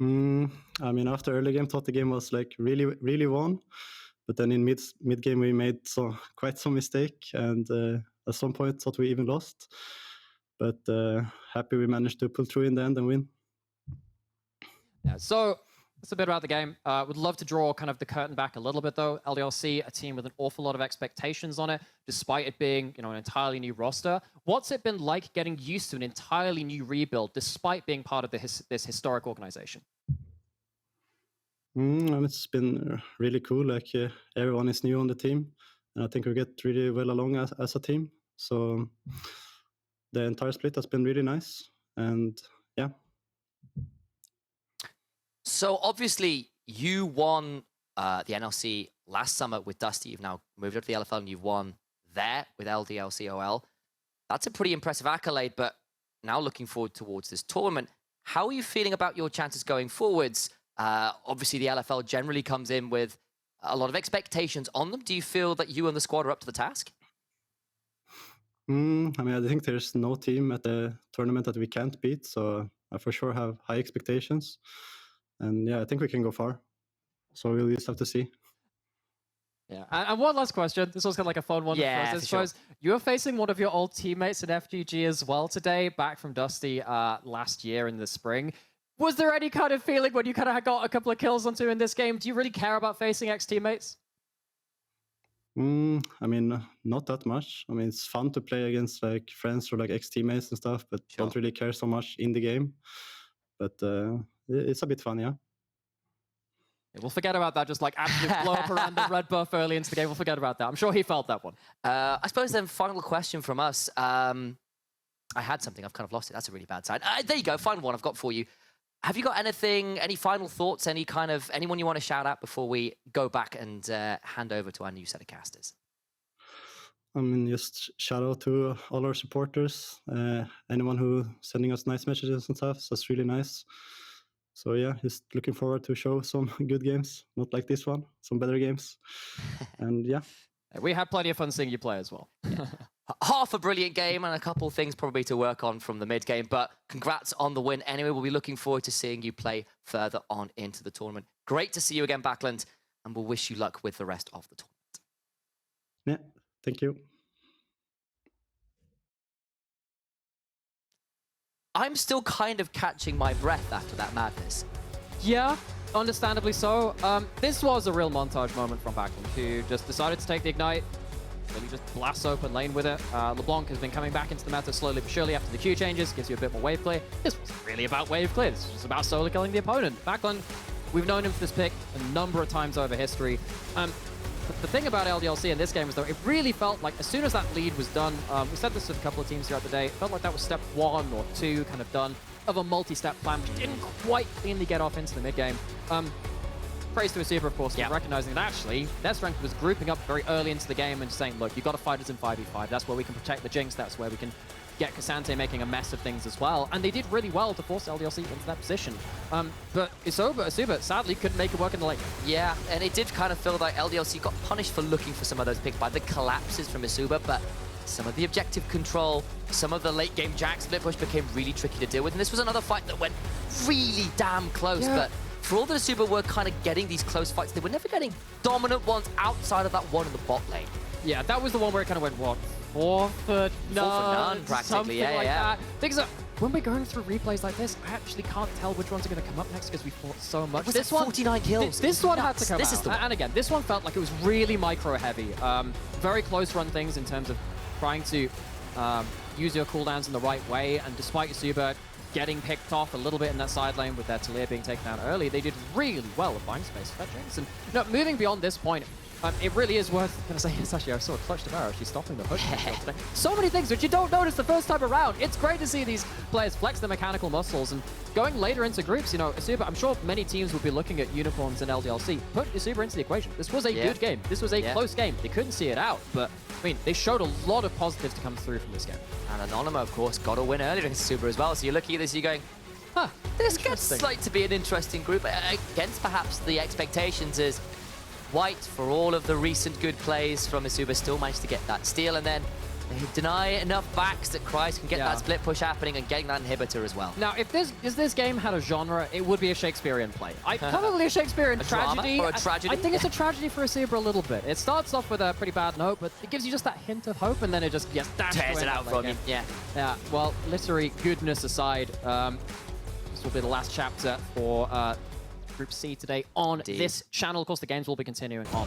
I mean, after early game, thought the game was like really won. But then in mid game, we made quite some mistake, and at some point thought we even lost. But happy we managed to pull through in the end and win. Yeah, so that's a bit about the game. Would love to draw kind of the curtain back a little bit, though. LDLC, a team with an awful lot of expectations on it, despite it being, an entirely new roster. What's it been like getting used to an entirely new rebuild, despite being part of this historic organization? It's been really cool. Like everyone is new on the team, and I think we get really well along as a team. So the entire split has been really nice, and yeah. So obviously you won the NLC last summer with Dusty. You've now moved up to the LFL and you've won there with LDLCOL. That's a pretty impressive accolade, but now looking forward towards this tournament, how are you feeling about your chances going forwards? Obviously, the LFL generally comes in with a lot of expectations on them. Do you feel that you and the squad are up to the task? I mean, I think there's no team at the tournament that we can't beat, so I for sure have high expectations. And yeah, I think we can go far. So we'll just have to see. Yeah, and one last question. This was kind of like a fun one. Yeah, for us. I suppose sure. You're facing one of your old teammates in FGG as well today, back from Dusty last year in the spring. Was there any kind of feeling when you kind of got a couple of kills onto in this game? Do you really care about facing ex-teammates? I mean, not that much. I mean, it's fun to play against like friends or like ex-teammates and stuff, but don't really care so much in the game. But it's a bit fun, yeah. We'll forget about that. Just like absolute blow up around the red buff early into the game. We'll forget about that. I'm sure he felt that one. I suppose then final question from us. I had something. I've kind of lost it. That's a really bad sign. There you go. Final one I've got for you. Have you got anything, any final thoughts, anyone you want to shout out before we go back and hand over to our new set of casters? I mean, just shout out to all our supporters, anyone who sending us nice messages and stuff. So that's really nice. So yeah, just looking forward to show some good games, not like this one, some better games. And yeah. We had plenty of fun seeing you play as well. Half a brilliant game and a couple of things probably to work on from the mid game, but congrats on the win anyway. We'll be looking forward to seeing you play further on into the tournament. Great to see you again, Backlund, and we'll wish you luck with the rest of the tournament. Yeah, thank you. I'm still kind of catching my breath after that madness. Yeah, understandably so. This was a real montage moment from Backlund, who just decided to take the Ignite, really just blasts open lane with it. LeBlanc has been coming back into the meta slowly but surely after the Q changes, gives you a bit more wave clear. This wasn't really about wave clear, this was just about solo killing the opponent. Backlund, we've known him for this pick a number of times over history. the thing about LDLC in this game is, though, it really felt like as soon as that lead was done, we said this to a couple of teams throughout the day, it felt like that was step 1 or 2 kind of done of a multi-step plan, which didn't quite cleanly get off into the mid-game. Praise to eSuba, of course, for recognizing that actually their strength was grouping up very early into the game and just saying, look, you've got to fight us in 5v5. That's where we can protect the Jinx. That's where we can get K'Sante making a mess of things as well. And they did really well to force LDLC into that position. But eSuba sadly couldn't make it work in the late game. Yeah, and it did kind of feel like LDLC got punished for looking for some of those picks by the collapses from eSuba, but some of the objective control, some of the late game Jack split push became really tricky to deal with. And this was another fight that went really damn close, but for all that eSuba were kind of getting these close fights, they were never getting dominant ones outside of that one in the bot lane. Yeah, that was the one where it kind of went, what, 4 for none, practically, that. Things are, when we're going through replays like this, I actually can't tell which ones are going to come up next because we fought so much. This one, 49 kills. This one had to come This out. is the one. And again, this one felt like it was really micro heavy. Very close run things in terms of trying to use your cooldowns in the right way. And despite eSuba getting picked off a little bit in that side lane with their Taliah being taken out early, they did really well at buying space for that Jinx. And moving beyond this point, it really is worth kind of saying, it's actually, I saw a clutch to Barrow, she's stopping the push. So many things which you don't notice the first time around. It's great to see these players flex their mechanical muscles, and going later into groups, eSuba, I'm sure many teams would be looking at Unicorns and LDLC. Put eSuba into the equation. This was a good game. This was a close game. They couldn't see it out, but I mean, they showed a lot of positives to come through from this game. And Anonyma, of course, got a win earlier against eSuba as well, so you're looking at this, you're going, this gets like to be an interesting group against perhaps the expectations is White, for all of the recent good plays from eSuba, still managed to get that steal, and then they deny enough backs that Kryze can get that split push happening and getting that inhibitor as well. Now, if this game had a genre, it would be a Shakespearean play. Probably a Shakespearean tragedy. Or a tragedy. I think it's a tragedy for eSuba a little bit. It starts off with a pretty bad note, but it gives you just that hint of hope, and then it just tears it out from you. Yeah. Well, literary goodness aside, this will be the last chapter for Group C today on this channel. Of course, the games will be continuing on.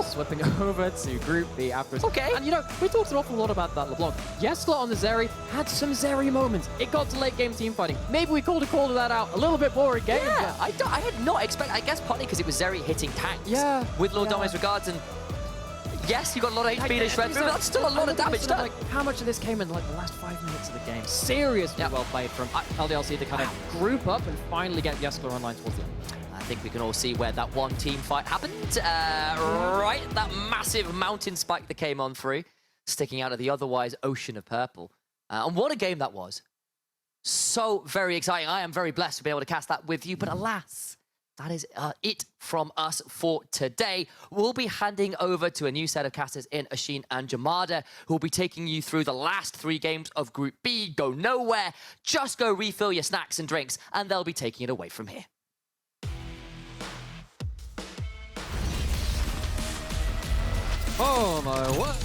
Slipping over to Group B afterwards. Okay. And we talked an awful lot about that LeBlanc. Jeskla on the Zeri had some Zeri moments. It got to late game team fighting. Maybe we called that out a little bit more in game. Yeah, I had not expected, I guess partly because it was Zeri hitting tanks. Yeah. With Lord Dominus regards, and yes, you got a lot of HP to shred through, but that's still a lot of damage done. Like, how much of this came in like the last 5 minutes of the game? Seriously well played from LDLC to kind of group up and finally get Jeskla online towards the end. I think we can all see where that one team fight happened. Right, that massive mountain spike that came on through, sticking out of the otherwise ocean of purple. And what a game that was. So very exciting. I am very blessed to be able to cast that with you, but alas, that is it from us for today. We'll be handing over to a new set of casters in Ashin and Jamada, who will be taking you through the last 3 games of Group B. Go nowhere, just go refill your snacks and drinks, and they'll be taking it away from here. Oh my word.